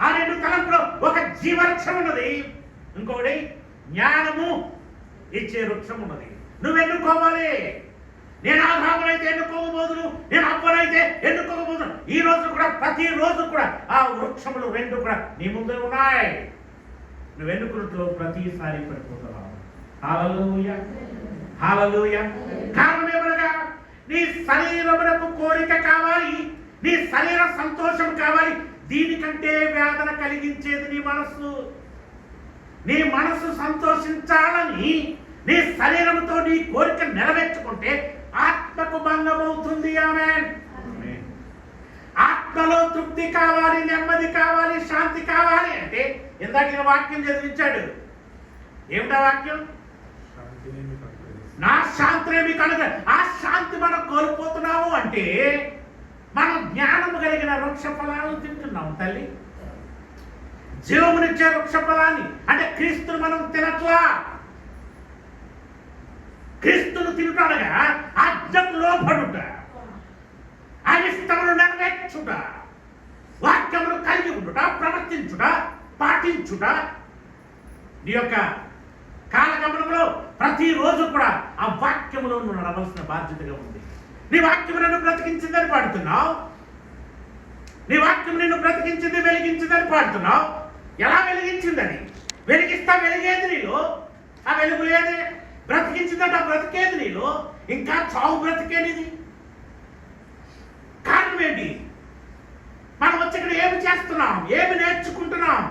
ఆ రెండు తలంపులో ఒక జీవవృక్షం ఉన్నది, ఇంకొకటి జ్ఞానము ఇచ్చే వృక్షం ఉన్నది. నువ్వు ఎన్నుకోవాలి. నేను ఆదామునైతే ఎన్నుకోకపోదును, నేను అవ్వనైతే ఎన్నుకోకపోదును. ఈ రోజు కూడా, ప్రతిరోజు కూడా ఆ వృక్షములు రెండు కూడా నీ ముందే ఉన్నాయి. నువ్వు ఎన్నుకున్నట్లు ప్రతిసారి పడిపోతున్నావు. హల్లెలూయా, హల్లెలూయా. కారణం ఏమనగా నీ శరీరమునకు కోరిక కావాలి, నీ శరీర సంతోషం కావాలి. దీనికంటే వేదన కలిగించేది నీ మనస్సు. నీ మనస్సు సంతోషించాలని నీ శరీరంతో నీ కోరిక నెరవేర్చుకుంటే ఆత్మకు భంగం అవుతుంది. ఆమేన్. ఆత్మలో తృప్తి కావాలి, నెమ్మది కావాలి, శాంతి కావాలి అంటే ఇందాక వాక్యం చదివించాడు. ఏమిటా వాక్యం? నా శాంతిని కనుక. ఆ శాంతి మనం కోల్పోతున్నాము అంటే మనం జ్ఞానము కలిగిన వృక్ష ఫలాలను తింటున్నాం తల్లి. జీవమునిచ్చే వృక్ష ఫలాన్ని అంటే క్రీస్తును మనం తినట్లా. క్రీస్తును తింటాడగా ఆజ్ఞకు లోబడుట, ఆయన ఇష్టమును నెరవేర్చుట, వాక్యమును కలిగి ఉండుట, ప్రవర్తించుట, పాటించుట. నీ యొక్క కాలగమనంలో ప్రతిరోజు కూడా ఆ వాక్యములో నువ్వు నడవలసిన బాధ్యతగా ఉంది. నీ వాక్యము నన్ను బ్రతికించిందని పాడుతున్నావు. నీ వాక్యం నిన్ను బ్రతికించింది, వెలిగించిందని పాడుతున్నావు. ఎలా వెలిగించిందని? వెలిగిస్తా వెలిగేది నీలో, ఆ వెలుగు లేదే. బ్రతికించిందంటే ఆ బ్రతికేది నీలో, ఇంకా చావు బ్రతికేది. కారణం ఏంటి? మనం వచ్చి ఇక్కడ ఏమి చేస్తున్నాం, ఏమి నేర్చుకుంటున్నాం?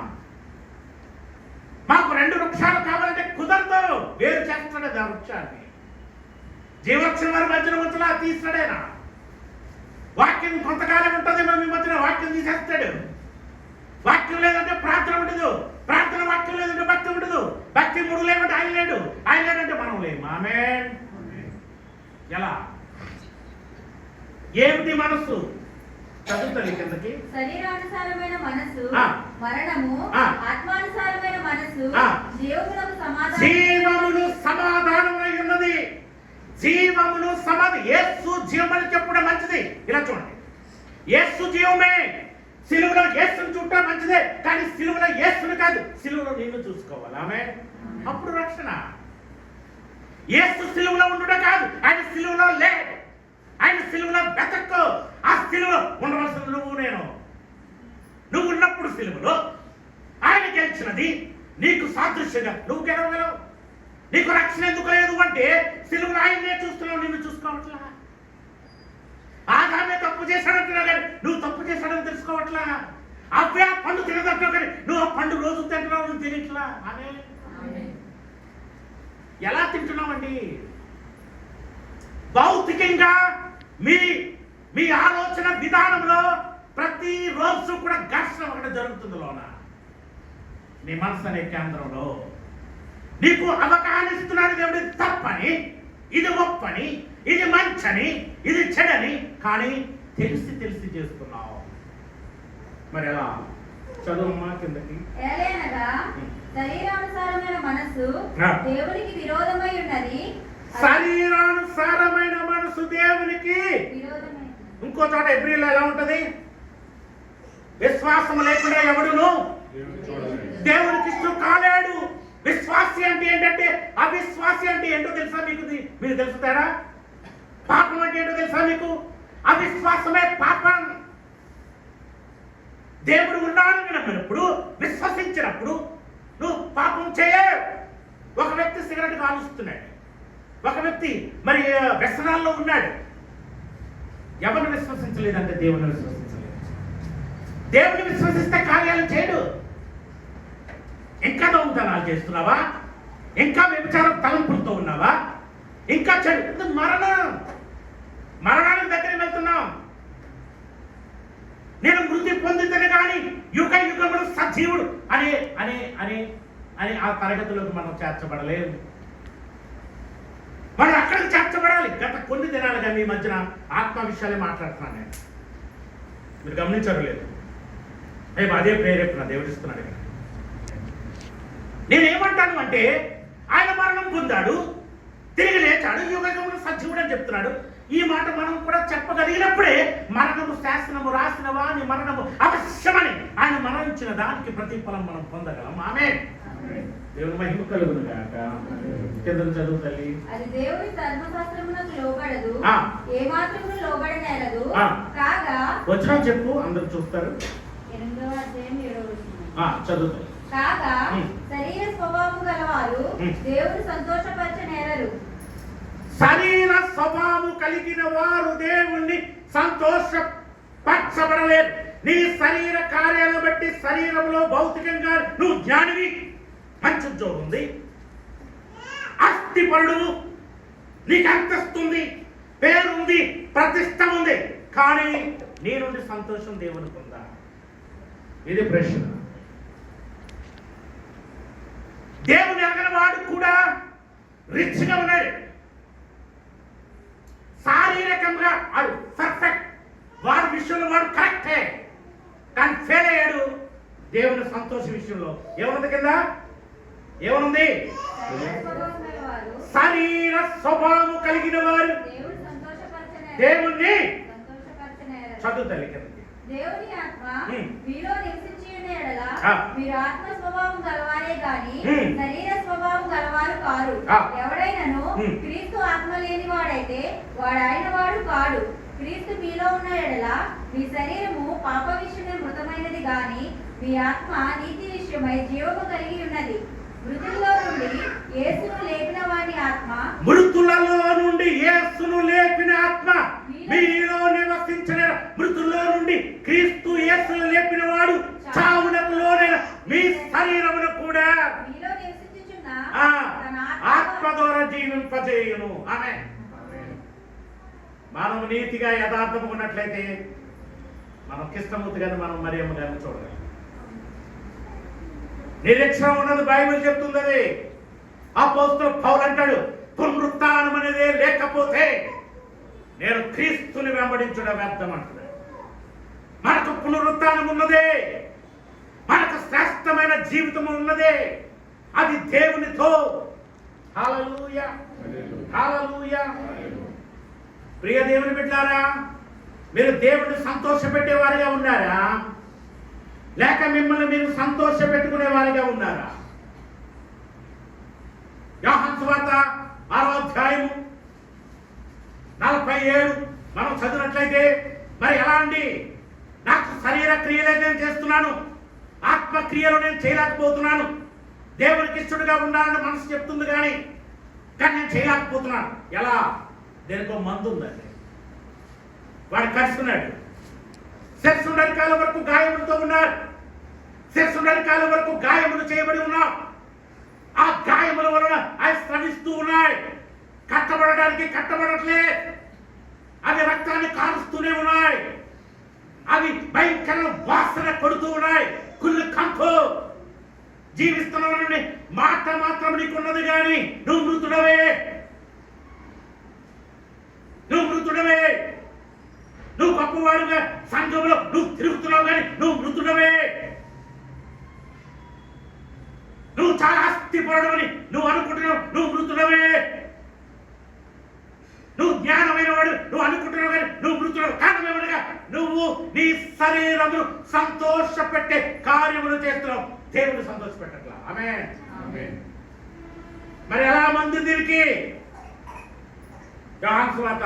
మాకు రెండు వృక్షాలు కావాలంటే కుదరదు. వేరు చేస్తాడు ఆ వృక్షాన్ని. జీవవృక్షం వారి మధ్యన ఉంచలా తీస్తాడేనా? వాక్యం కొంతకాలం ఉంటుంది, మీ మధ్యన వాక్యం తీసేస్తాడు. వాక్యం లేదంటే ప్రార్థన ఉండదు, ప్రార్థన వాక్యం లేదంటే భక్తి ఉండదు, భక్తి మూడు లేదంటే ఆయన లేడు, ఆయన లేదంటే మనం లేము. ఆమేన్. ఎలా? ఏమిటి మనస్సు? చదువుతుంది కిందకి. శరీరానుసారమైన మనస్సు మరణము, ఆత్మానుసారమైన మనస్సు జీవమును సమాధానమై ఉన్నది. జీవమును సమాధి. యేసు జీవమని చెప్పడం మంచిది. ఇలా చూడండి, యేసు జీవమే. సిలువలో యేసును చూడటం మంచిదే, కానీ సిలువలో యేసును కాదు, సిలువలో నిన్ను చూసుకోవాలి. ఆమె అప్పుడు రక్షణ. యేసు సిలువలో ఉండుట కాదు, ఆయన సిలువలో లేడు, ఆయన సిలువలో వెతక్కో. ఆ సిలువలో ఉండవలసిన నువ్వు నేను. నువ్వు ఉన్నప్పుడు సిలువలో ఆయన గెలిచినది నీకు సాదృశ్యంగా నువ్వు గెలవగలవు. నీకు రక్షణ ఎందుకు లేదు అంటే సిలువలో ఆయన్నే చూస్తున్నావు, నిన్ను చూసుకోవట్లా. ఆదామే తప్పు చేశాడంటున్నావు కానీ నువ్వు తప్పు చేశాడని తెలుసుకోవట్లా. అవ్వే ఆ పండు తినదంటున్నావు కానీ నువ్వు ఆ పండు రోజు తింటున్నావు, నువ్వు తినట్లా. అనే ఎలా తింటున్నావండి? భౌతికంగా మీ మీ ఆలోచన విధానంలో ప్రతిరోజు కూడా ఘర్షణ ఒకటి జరుగుతుంది లోన. నీ మనసు అనే కేంద్రంలో నీకు అవగాహన ఇస్తున్నాడు దేవుడు. తప్పని, ఇది ఒప్పని, ఇది మంచని, ఇది చెడని, కానీ తెలిసి తెలిసి చేస్తున్నావు. మరి ఎలా? చదువమ్మా కిందకి. శరీరానుసారమైన మనసు దేవునికి విరోధమై ఉన్నది. శరీరానుసారమైన మనసు దేవునికి ఇంకో చోట ఎబ్రిలో ఎలా ఉంటది? విశ్వాసం లేకుండా ఎవడును దేవునికి ఇష్టం కాలేడు. విశ్వాసి అంటే ఏంటంటే, అవిశ్వాసి అంటే ఏంటో తెలుసా మీకు? మీరు తెలుసుతారా? పాపం అంటే ఏంటో తెలుసా మీకు? అవిశ్వాసమే పాపం. దేవుడు ఉన్నాడని నమ్మినప్పుడు, విశ్వసించినప్పుడు నువ్వు పాపం చేయవు. ఒక వ్యక్తి సిగరెట్ కాలుస్తున్నాడు, ఒక వ్యక్తి మరి వ్యసనాల్లో ఉన్నాడు. ఎవరిని విశ్వసించలేదంటే దేవుని విశ్వసించలేదు. దేవుని విశ్వసిస్తే కార్యాలు చేయడు. ఇంకా దొంగతనాలు చేస్తున్నావా? ఇంకా వ్యభిచారం తలంపులతో ఉన్నావా? ఇంకా మరణానికి దగ్గరికి వెళ్తున్నాం. నేను మృతి పొందితేనే కానీ యుగ యుగములు సజీవుడు అనే అనే అనే అని ఆ తరగతిలోకి మనం చేర్చబడలేదు. మనం అక్కడికి చేర్చబడాలి. గత కొన్ని దినాలుగా మీ మధ్యన ఆత్మ విషయాలే మాట్లాడుతున్నాను నేను. మీరు గమనించరు లేదు, అదే ప్రేరేపణ దేవుడిస్తున్నాడు ఇక్కడ. నేనేమంటాను అంటే ఆయన మరణం పొందాడు, తిరిగి లేచాడు, యుగములు సజీవుడు అని చెప్తున్నాడు. ఈ మాట మనం కూడా చెప్పగలిగినప్పుడే మరణము శాసనము రాసిన వాని మరణము అవశ్యమని ఆయన మరణించిన దానికి ప్రతిఫలం మనం పొందగలం. ఆమేన్. దేవుని మహిమ కలుగును గాక. కింద చదువు తల్లి. అది దేవుని ధర్మశాస్త్రమునకు లోబడదు, ఏ మాత్రమును లోబడనేరదు. కాగా వచనం చెప్పు, అందరూ చూస్తారు. 8వ అధ్యాయం 7వ వచనం. చదువుతాయి. కాగా శరీర స్వభావము గలవారు దేవుని సంతోషపరచనేరరు. శరీర స్వభావం కలిగిన వారు దేవుణ్ణి సంతోషపరచబడలేరు. నీ శరీర కార్యాలను బట్టి శరీరంలో భౌతికంగా నువ్వు జ్ఞానివి, మంచి ఉద్యోగం ఉంది, అస్థిపరుడు, నీకు అంతస్తుంది, పేరుంది, ప్రతిష్ట ఉంది, కానీ నీ నుండి సంతోషం దేవునికి ఉందా? ఇది ప్రశ్న. దేవుని ఎరగని వాడు కూడా రిచ్గా ఉన్నాడు, శారీరకంగా వాడు పర్ఫెక్ట్, వాడి విషయంలో వాడు కరెక్టే, కానీ ఫెయిల్ అయ్యాడు దేవుని సంతోష విషయంలో. ఏముంది కింద? ఏమనుంది? శరీర స్వభావం కలిగిన వారు దేవుణ్ణి చదువు తల్లి కింద. దేవుని ఆత్మ మీలో నివసించి ఉన్న యెడల మీరు ఆత్మ స్వభావం గలవారే గాని శరీర స్వభావం గలవారు కారు. ఎవడైనను క్రీస్తు ఆత్మ లేని వాడైతే వాడు ఆయన వాడు కాడు. క్రీస్తు మీలో ఉన్న యెడల మీ శరీరము పాప విషయమై మృతమైనది గాని మీ ఆత్మ నీతి విషయమై జీవము కలిగి ఉన్నది. మృతుల్లో నుండి యేసును లేపిన వాని ఆత్మ, మృతులలో నుండి యేసును లేపిన ఆత్మ మీలో నివసించిన, మృతుల్లో నుండి క్రీస్తు యేసును లేపిన వాడు చావునకు లోనైన మీ శరీరమును కూడా మీలో నివసించుచున్న ఆత్మ ద్వారా జీవింపజేయును. ఆమేన్. మనం నీతిగా యథార్థంగా ఉన్నట్లయితే మనం కృష్ణమూర్తి గారిని, మనం మరియమ్మ గారిని చూడగలం. నిరీక్షణ ఉన్నది బైబిల్ చెప్తుంది. అది అపోస్తలుడు పౌలు అంటాడు, పునరుత్థానం అనేదే లేకపోతే నేను క్రీస్తుని వెంబడించడం వ్యర్థం అంటున్నాడు. మనకు పునరుత్థానం ఉన్నదే, మనకు శ్రేష్టమైన జీవితం ఉన్నదే, అది దేవునితో. హల్లెలూయా, హల్లెలూయా. ప్రియ దేవుని బిడ్డలారా, మీరు దేవుని సంతోషపెట్టే వారిగా ఉన్నారా, లేక మిమ్మల్ని మీరు సంతోష పెట్టుకునే వారిగా ఉన్నారా? యోహాను సువార్త 6వ అధ్యాయం 47 మనం చదివినట్లయితే, మరి ఎలా అండి, నాకు శరీర క్రియలే నేను చేస్తున్నాను, ఆత్మక్రియలు నేను చేయలేకపోతున్నాను, దేవునికి ఇష్టడుగా ఉండాలని మనసు చెప్తుంది కానీ నేను చేయలేకపోతున్నాను. ఎలా? దేనికో మందు ఉందండి, వాడు కలుసుకున్నాడు. శిరస్సుండని కాలం వరకు గాయములతో ఉన్నారు, శిరస్సుండని కాలం వరకు గాయములు చేయబడి ఉన్నాం. ఆ గాయముల వలన అవి శ్రమిస్తూ ఉన్నాయి, కట్టబడడానికి కట్టబడట్లే, అవి రక్తాన్ని కారుస్తూనే ఉన్నాయి, అవి భయంకర వాసన కొడుతూ ఉన్నాయి. కుళ్ళు కంపు జీవిస్తున్నావు మాట మాత్రం నీకున్నది కానీ నువ్వు మృతుడవే, నువ్వు మృతుడవే. నువ్వు గొప్పవాడుగా సంఘంలో నువ్వు తిరుగుతున్నావు కానీ నువ్వు మృతుడవే. నువ్వు చాలా ఆస్తిపరుడవని నువ్వు అనుకుంటున్నావు, నువ్వు మృతుడవే. నువ్వు జ్ఞానమైన వాడు నువ్వు అనుకుంటున్నావు కానీ నువ్వు మృతుడవు. కారణమేమనగా నువ్వు నీ శరీరమును సంతోష పెట్టే కార్యములు చేస్తున్నావు, దేవుని సంతోష పెట్టట్లా. ఆమేన్. మరి ఎలా మంది దీనికి? యోహాను సువార్త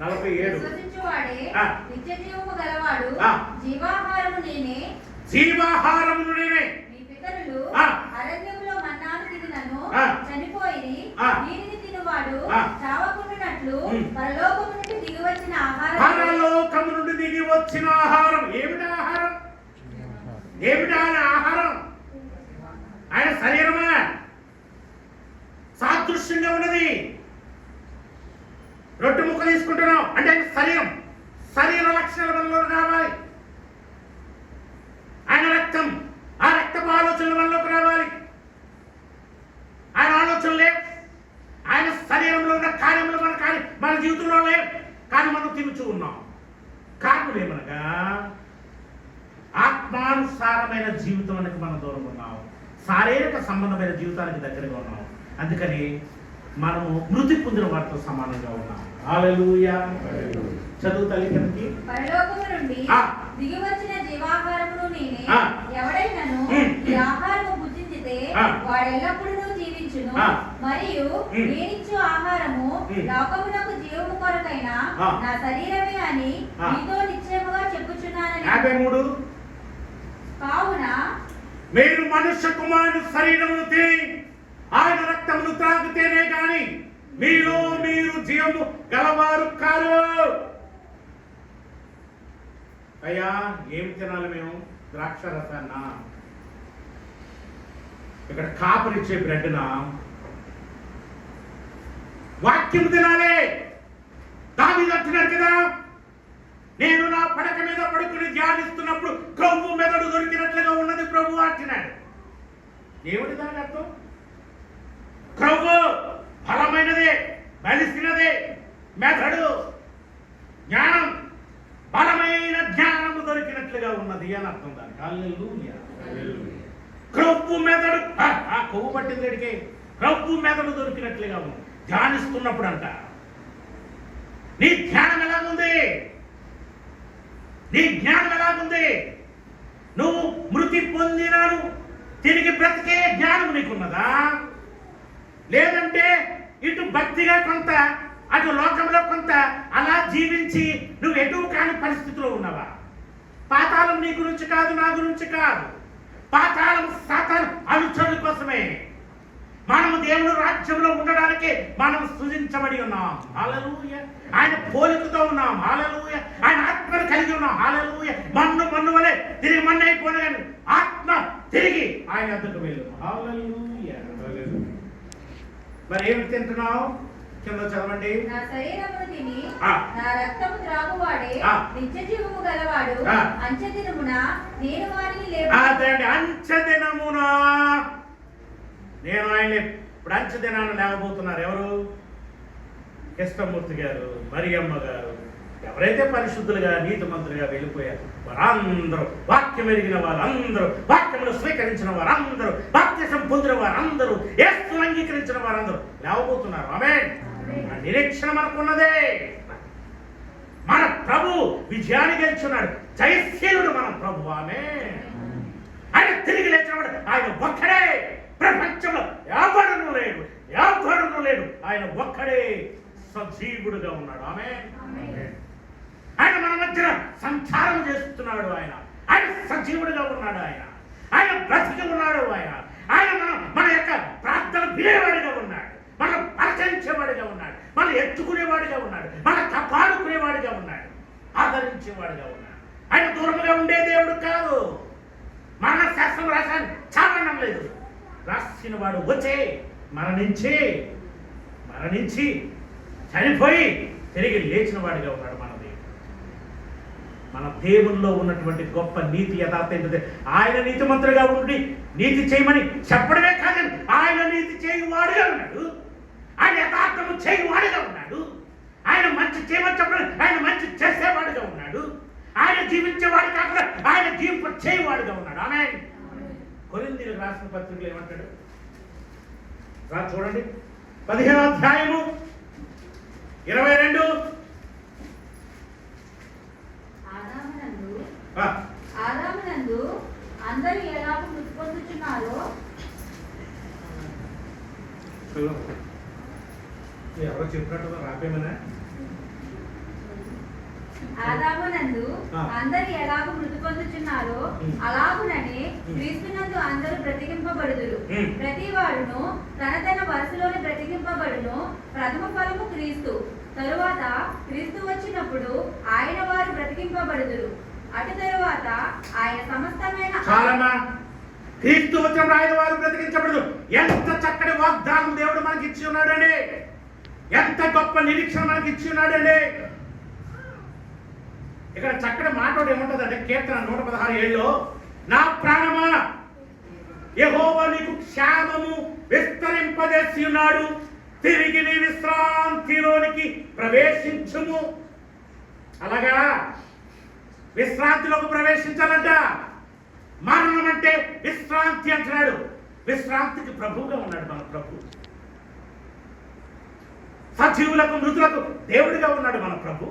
6:47 నిత్య జీవము గలవాడు, జీవాహారము నేనే, జీవాహారము నేనే. మీ పితరులు అరణ్యములో మన్నాను తినినను చనిపోయి దీనిని తినువాడు చావకుండునట్లు పరలోకము నుండి దిగి వచ్చిన ఆహారం. పరలోకము నుండి దిగి వచ్చిన ఆహారం. ఏమిటి ఆహారం? ఏమిటి ఆయన ఆహారం? ఆయన శరీరమా? సాదృశ్యంగా ఉన్నది. రొట్టె ముక్క తీసుకుంటున్నాం అంటే శరీరం, శరీర లక్షణాల వల్ల రావాలి. దూరంగా ఉన్నాం, శారీరక సంబంధమైన జీవితానికి దగ్గరగా ఉన్నాం. అందుకని మనము మృతి పొందిన వారితో సమానంగా ఉన్నాం. హల్లెలూయా. చదువు తల్లికి. పరలోకము నుండి దిగి వచ్చిన జీవాహారమును నేనే. ఎవడైనను ఈ ఆహారము భుజించితే వాడెల్లప్పుడూ జీవించును. మరియు నేనిచ్చు ఆహారము లోకమునకు జీవము కొరకైన నా శరీరమే అని మీతో నిశ్చయముగా చెప్పుచున్నానని. 53. కావున మీరు మనుష్య కుమారుని శరీరమును తిని ఆయన రక్తమును త్రాగితేనే గాని మీలో మీరు జీవము గలవారు కారు. అయ్యా, ఏమి తినాలి మేము? ద్రాక్ష రసాన్న, ఇక్కడ కాపరిచ్చే బ్రెడ్న, వాక్యం తినాలి. దావీదు అంటున్నాడు కదా, నేను నా పడక మీద పడుకుని ధ్యానిస్తున్నప్పుడు క్రొవ్వు మెదడు దొరికినట్లుగా ఉన్నది ప్రభు అంటున్నాడు. ఏమిటి దాని అర్థం? క్రొవ్వు బలమైనదే, బలిసినదే, మెదడు జ్ఞానం, బలమైన జ్ఞానము దొరికినట్లుగా ఉన్నది అని అర్థం దానికి. హల్లెలూయా. క్రొవ్వు మెదడు, ఆ కొవ్వు పట్టింది గడికే, క్రొవ్వు మెదడు దొరికినట్లుగా ఉంది ధ్యానిస్తున్నప్పుడు అంట. నీ ధ్యానం ఎలాగుంది? నీ జ్ఞానం ఎలాగుంది? నువ్వు మృతి పొందినాను తిరిగి బ్రతికే జ్ఞానం నీకున్నదా? లేదంటే ఇటు భక్తిగా కొంత, అటు లోకంలో కొంత అలా జీవించి నువ్వు ఎటు కాని పరిస్థితిలో ఉన్నావా? పాతాళం నీ గురించి కాదు, నా గురించి కాదు. పాతాళం సాతాను అనుచరుల కోసమే. మనము దేవుని రాజ్యంలో ఉండడానికి మనం సృజించబడి ఉన్నాం. హల్లెలూయా. ఆయన పోలికతో ఉన్నాం. హల్లెలూయా. ఆయన ఆత్మను కలిగి ఉన్నాం. హల్లెలూయా. మన్ను వలె తిరిగి మన్ను అయిపోయిన కానీ ఆత్మ తిరిగి ఆయన వద్దకు వెళ్ళు. హల్లెలూయా. మరి ఏమి తింటున్నావు? కింద చదవండి. నా శరీరమును తిని నా రక్తము త్రాగువాడే నిత్య జీవము గలవాడు. అంచెదినమున నేను వారిని లేపేదనండి. అంచెదినమున నేను ఆయన ఇప్పుడు అంచెదినాన్ని లేకపోతున్నారు. ఎవరు? కృష్ణమూర్తి గారు, మరియమ్మ గారు, ఎవరైతే పరిశుద్ధులుగా నీతిమంతులుగా వెళ్ళిపోయారు వారందరూ, వాక్యం ఎరిగిన వారందరూ, వాక్యమును స్వీకరించిన వారందరూ, బాప్తిసం పొందిన వారందరూ, యేసును అంగీకరించిన వారందరూ లేవబోతున్నారు. ఆమేన్. నిరీక్షణ మనకున్నదే. మన ప్రభు విజయాన్ని గెలుచున్నాడు. జయశీలుడు మన ప్రభు. ఆమేన్. ఆయన తిరిగి లేచినవాడు ఆయన ఒక్కడే. ప్రపంచంలో ఎవరును లేడు. ఆయన ఒక్కడే సజీవుడుగా ఉన్నాడు. ఆమేన్. ఆయన మన మధ్యన సంచారం చేస్తున్నాడు. ఆయన సజీవుడిగా ఉన్నాడు. ఆయన బ్రతికి ఉన్నాడు. ఆయన మన యొక్క ప్రార్థన వినేవాడిగా ఉన్నాడు. మనం పరిచయించేవాడిగా ఉన్నాడు. మనం ఎత్తుకునేవాడిగా ఉన్నాడు. మన కాపాడుకునేవాడిగా ఉన్నాడు. ఆదరించేవాడిగా ఉన్నాడు. ఆయన దూరముగా ఉండే దేవుడు కాదు. మన శాస్త్రం రాశాను చావడం లేదు. రాసిన వాడు వచ్చే మరణించి చనిపోయి తిరిగి లేచిన వాడిగా ఉన్నాడు మన దేవుడు. మన దేవుల్లో ఉన్నటువంటి గొప్ప నీతి యథార్థం ఏంటంటే ఆయన నీతిమంతుడిగా ఉండి నీతి చేయమని చెప్పడమే కాదని ఆయన నీతి చేయువాడిగా ఉన్నాడు. ఆయన యథార్థము చేయువాడిగా ఉన్నాడు. ఆయన మంచి చేయమని చెప్పడం ఆయన మంచి చేసేవాడిగా ఉన్నాడు. ఆయన జీవించేవాడు కాకుండా ఆయన జీవింప చేయువాడిగా ఉన్నాడు. ఆమేన్. కొరింథీయులకు రాసిన పత్రికలు ఏమంటాడు? చూడండి, 15వ అధ్యాయము 22. ఆదామునందు అందరూ ఎలాగ మృతి పొందుచున్నారో ఎవరో చెప్పినట్టు రాపేమనా? ఆదామునందు అందరు ఎలాగ మృతి పొందుచున్నారో అలాగుననే క్రీస్తునందు అందరూ బ్రతికింపబడుదురు. ప్రతి వాడును తన వరుసలోని బ్రతికింపబడును. ప్రథమ ఫలము క్రీస్తు. తరువాత క్రీస్తు వచ్చినప్పుడు ఆయన వారు బ్రతికింపబడుదురు. అటు తరువాత ఆయన సమస్తమైన క్రీస్తు వచ్చినప్పుడు ఆయన వారు బ్రతికించబడదు. ఎంత చక్కటి వాగ్దానం దేవుడు మనకి ఇచ్చి ఉన్నాడండి. ఎంత గొప్ప నిరీక్షణ మనకి ఇచ్చి ఉన్నాడండి. ఇక్కడ చక్కటి మాట ఏముంటుందంటే కీర్తన 116:7 నా ప్రాణమా యెహోవా నీకు క్షేమము విస్తరింపజేసి ఉన్నాడు. తిరిగి నీ విశ్రాంతిలోనికి ప్రవేశించుము. అలాగా విశ్రాంతిలోకి ప్రవేశించాలంట. మరణం అంటే విశ్రాంతి అంటున్నాడు. విశ్రాంతికి ప్రభువుగా ఉన్నాడు మన ప్రభు. సజీవులకు మృతులకు దేవుడిగా ఉన్నాడు మన ప్రభు.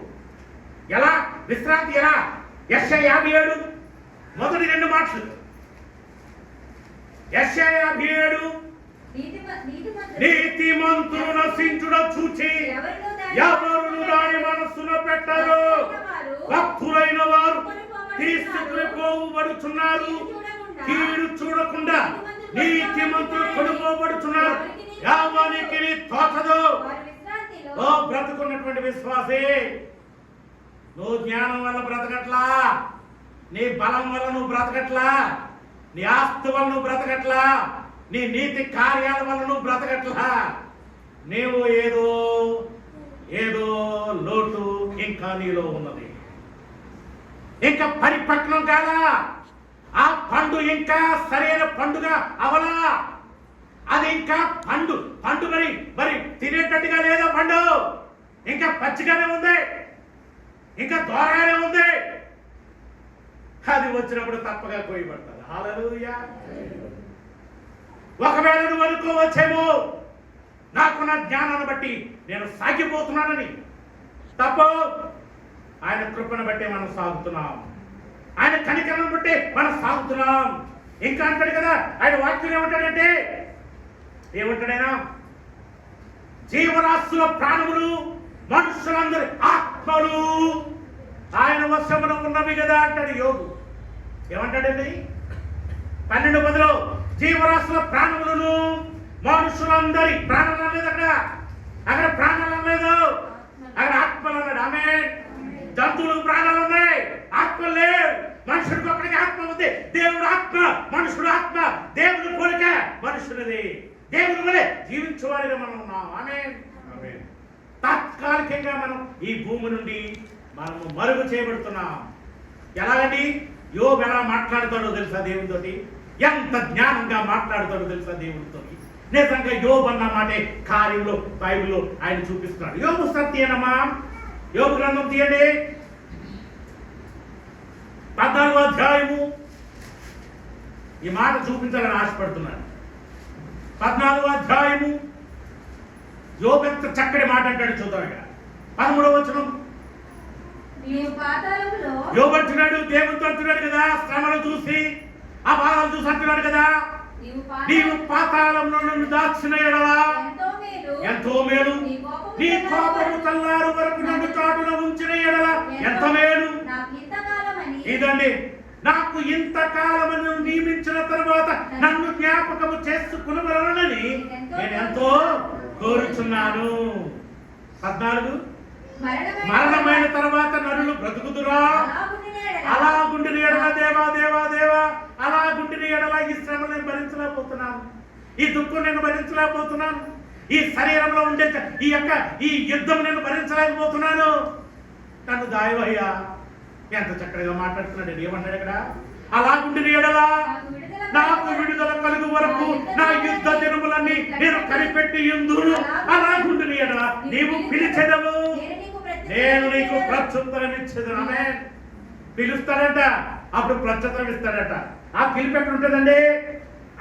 ఎలా విశ్రాంతి? ఎలా? యెషయా 57 మొదటి 2 మాటలు. యెషయా 57 నీతిమంతులు నశించుట చూచి ఎవరు దాని మనస్సులో పెట్టరు. భక్తులైన వారు తీసుకుని పోబడుచున్నారు. కీడు చూడకుండా నీతిమంతులు కొనుకోబడుచున్నారు. ఎవరికి తోచదు. ఓ బ్రతుకున్నటువంటి విశ్వాసే, నువ్వు జ్ఞానం వల్ల బ్రతకట్లా, నీ బలం వల్ల నువ్వు బ్రతకట్లా, నీ ఆస్తి వల్ల నువ్వు బ్రతకట్లా, నీ నీతి కార్యాల వల్ల నువ్వు బ్రతకట్లా. నీవు ఏదో ఏదో లోటు ఇంకా నీలో ఉన్నది. ఇంకా పరిపక్వం కాదా? ఆ పండు ఇంకా సరైన పండుగ అవలా. అది ఇంకా పండు మరి తినేటట్టుగా లేదా? పండు ఇంకా పచ్చిగానే ఉంది, ఇంకా దూరంగానే ఉంది. అది వచ్చినప్పుడు తప్పగా కోయబడతారు. హల్లెలూయా. ఒకవేళ నువ్వు అనుకోవచ్చేమో, నాకున్న జ్ఞానాన్ని బట్టి నేను సాగిపోతున్నానని. తప్పు. ఆయన కృపను బట్టి మనం సాగుతున్నాం, ఆయన కనికరం బట్టి మనం సాగుతున్నాం. ఇంకా అంటాడు కదా, ఆయన వాక్యం ఏమంటాడంటే, ఏమంటాడైనా, జీవరాశుల ప్రాణములు మనుషులందరి ఆత్మలు ఆయన వశమున ఉన్నవి కదా అంటాడు యోగు. ఏమంటాడండి? 12:10 జీవరాశుల ప్రాణములను మనుషులందరి ప్రాణాలు లేదు. అక్కడ ప్రాణాలు లేదు, అక్కడ ఆత్మలు అన్నాడు. ఆమె జంతువులు ప్రాణాలు ఉన్నాయి, ఆత్మలు లేవు. మనుషుడికి ఒక్కడికి ఆత్మ ఉంది. దేవుడు ఆత్మ, మనుషుడు ఆత్మ. దేవుడి పోలిక మనుషులది. దేవుడి వలె జీవించేవారిగా మనం ఉన్నాం. ఆమేన్. తాత్కాలికంగా మనం ఈ భూమి నుండి మనము మరుగు చేయబడుతున్నాం. ఎలాగండి? యోబు ఎలా మాట్లాడతాడో తెలుసా దేవుడితోటి? ఎంత జ్ఞానంగా మాట్లాడతాడో తెలుసా దేవుడితో? నిజంగా యోబు అన్న మాటే కార్యంలో బైబిల్లో ఆయన చూపిస్తున్నాడు. యోబు సత్యేనమ్మా. యోబు గ్రంథం తీయండి, 14వ అధ్యాయము. ఈ మాట చూపించాలని ఆశపడుతున్నాను. 14వ అధ్యాయము. యోబు ఎంత చక్కటి మాట అంటాడు చూద్దాం. ఇక్కడ 13వ వచనం. యోబు అంటున్నాడు, దేవుడితో అంటున్నాడు కదా, శ్రమను చూసి ఆ బాధలు చూసి అంటున్నాడు కదా, నీవు పాతాళంలో నన్ను దాచిన ఎడలా ఎంతో మేలు, నీ కోపము చల్లారు వరకు నన్ను చాటున ఉంచిన ఎడల ఎంత మేలు. ఇదండి, నాకు ఇంతకాలమని నియమించిన తర్వాత నన్ను జ్ఞాపకము చేసుకునవలనని నేను ఎంతో కోరుచున్నాను. 14 మరణమైన తర్వాత నరులు బ్రతుకుదురా? అలా గుండెని ఎడల దేవా దేవా దేవా, అలా గుండెని ఎడల ఈ శ్రమ నేను భరించలేకపోతున్నాను, ఈ దుఃఖం నేను భరించలేకపోతున్నాను, ఈ శరీరంలో ఉండే ఈ యుద్ధం నేను భరించలేకపోతున్నాను. నన్ను దాయవయ్యా. ఎంత చక్కగా మాట్లాడుతున్నాడు. ఏమన్నాడు ఇక్కడ? అలా గుండెని ఎడల నాకు విడుదల కలుగు వరకు నా యుద్ధ దినములన్నీ నేను కనిపెట్టి ఎందును. అలా గుండెని ఎడల నీవు పిలిచెదవు, నేను నీకు ప్రత్యుత్తరం ఇచ్చేదను. ఆమేన్. పిలుస్తాడట, అప్పుడు ప్రత్యుత్తరం ఇస్తాడట. ఆ పిలుపు ఎక్కడ ఉంటుందండి?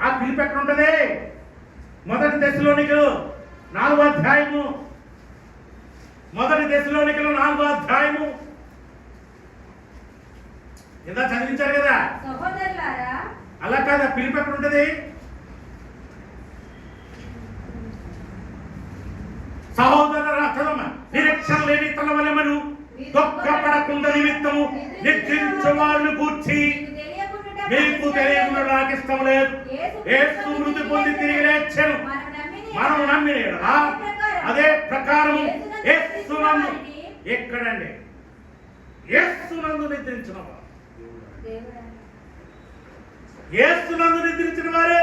ఆ పిలుపు ఎక్కడ ఉంటుంది? 1 దశలోనికలు 4వ అధ్యాయము. 1 దశలోనికలు 4వ అధ్యాయము. ఇందా చదివించారు కదా. అలా కాదా? పిలుపు ఎక్కడ ఉంటుంది? సహోదరులారా, చదవమ్మా. నిరీక్షణ లేని తలవలెమను దుఃఖపడకుండా నిమిత్తము నిద్రించు వాళ్ళను గూర్చి మీకు తెలియకుండా నాకు ఇష్టం లేదు. యేసు మృతి పొంది తిరిగి లేచెను. మనం నమ్మిన ఎడల అదే ప్రకారము యేసునందు, ఎక్కడండి? యేసునందు నిద్రించిన వారు, యేసునందు నిద్రించిన వారు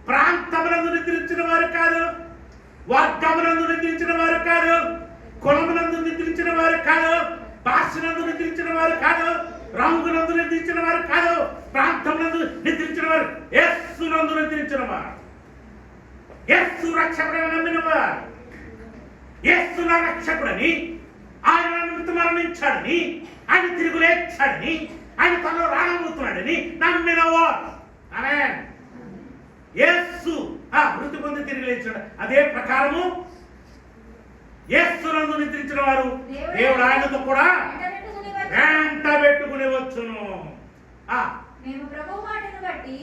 ప్రాంతమునందు నిద్రించిన వారు కాదు, వర్గమునందు నిద్రించిన వారు కాదు, కులమునందు నిద్రించిన వారు కాదు, భాషనందు నిద్రించిన వారు కాదు, రంగునందు నిద్రించిన వారు కాదు, ప్రాంతమునందు నిద్రించిన వారు యేసునందు నిద్రించిన వారు, యేసు రక్షకుడని నమ్మిన వారు, యేసు నా రక్షకుడని, ఆయన నిమిత్తం మరణించాడని, ఆయన తిరిగి లేచాడని, ఆయన తనలో రానబోతున్నాడని నమ్మినవో ఆమేన్. యేసు మృతి పొంది తిరిగి లేచాడు. అదే ప్రకారము యేసునందు నిద్రించిన వారు దేవుడు ఆయనతో కూడా వెంట పెట్టుకుని వచ్చును. మేము ప్రభువు మాటను బట్టి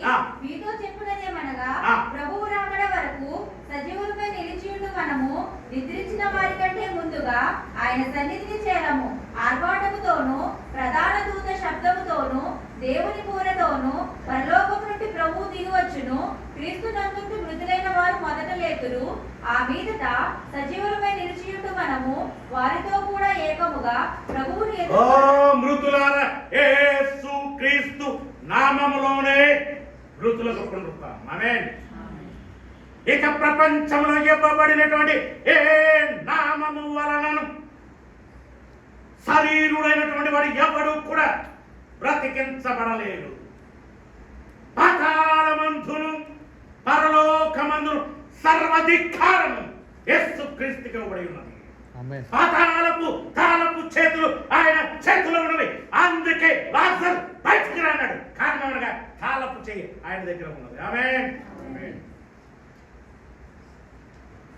మీతో చెప్పునదేమనగా, ప్రభువు రాకడ వరకు సజీవులపై నిలిచియుండు మనము నిద్రించిన వారి కంటే ముందుగా ఆయన సన్నిధిని చేరము. ఆర్భాటముతోను ప్రధాన దూత శబ్దముతోను దేవుని కూరతోను పరలోకము నుండి ప్రభువు దిగివచ్చును. క్రీస్తు నందుంటూ మృతులైన వారు మొదట లేతురు. ఆ మీదట సజీవులపై నిలిచియుండు మనము వారితో కూడా ఏకముగా ప్రభువుని మృతులారా యేసు క్రీస్తు నామములోనే మృతులకు పునరుత్థానం. ఆమేన్. ఇక ప్రపంచంలో ఇవ్వబడినటువంటి ఏ నామము వలనను శరీరుడైనటువంటి వాడు ఎవడు కూడా బ్రతికించబడలేడు. పాతాళమందును పరలోకమందును సర్వాధికారము యేసు క్రీస్తుకి ఇవ్వబడి ఉన్నది. పాతాళపు తాళపు చేతులు ఆయన చేతిలో ఉన్నవి. అందుకే లాజరు బయటికి రాన్నాడు. కారణం అనగా తాళపు చేయి ఆయన దగ్గర ఉన్నది. ఆమేన్.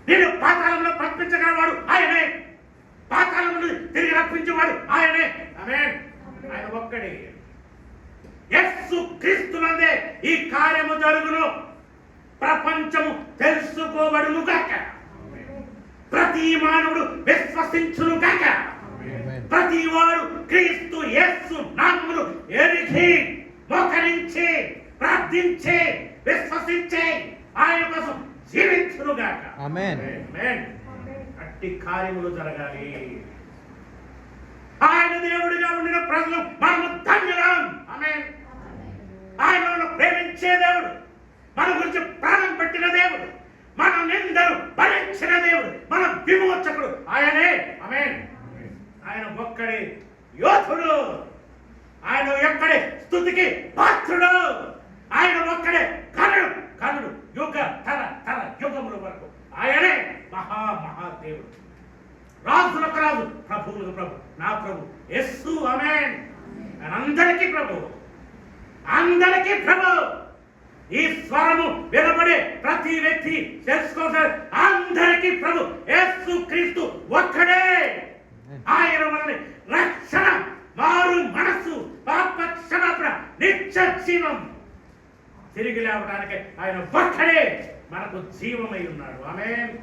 నేను పాతాళంలో పంపించగలవాడు ఆయనే. పాతాళం నుండి తిరిగి రప్పించేవాడు ఆయనే. ఆమేన్. ఆయన ఒక్కడే. యేసు క్రీస్తునందే ఈ కార్యము జరుగును. ప్రపంచము తెలుసుకోబడును గాక. ప్రతి మానవుడు విశ్వసించును గాక. ప్రతి వాడు క్రీస్తు యేసు నామమును ఎరిగి మోకరించి ప్రార్థించి విశ్వసించి ఆయన కోసం జీవించును గాక. ఆమేన్. అట్టి కార్యములు జరగాలి. ఆయన దేవుడిగా ఉండిన ప్రజలు మనము ధన్యులం. ఆమేన్. ఆయనను ప్రేమించే దేవుడు, మన గురించి ప్రాణం పెట్టిన దేవుడు, మన నిందను భరించిన దేవుడు, మన విమోచకుడు ఆయనే. ఆమేన్. ఆయన ఒక్కడే యోధుడు. ఆయన ఒక్కడే స్తుతికి పాత్రుడు. ఆయన ఒక్కడే కరుడు కరుడు యుగ తర తర యుగముల వరకు ఆయనే మహాదేవుడు. రాజులకు రాజు, ప్రభువులకు ప్రభు, నా ప్రభు యేసు. ఆమేన్. అందరికీ ప్రభు, అందరికీ ప్రభు. ఈ స్వరము వినబడే ప్రతి వ్యక్తి తెలుసుకోవాలి, అందరికీ ప్రభు యేసు క్రీస్తు ఒక్కడే. ఆయన వలన రక్షణ, మారు మనస్సు, పాప క్షమాపణ, నిత్య జీవం. తిరిగి లేవడానికి ఆయన ఒక్కడే మనకు జీవమై ఉన్నాడు. ఆమేన్.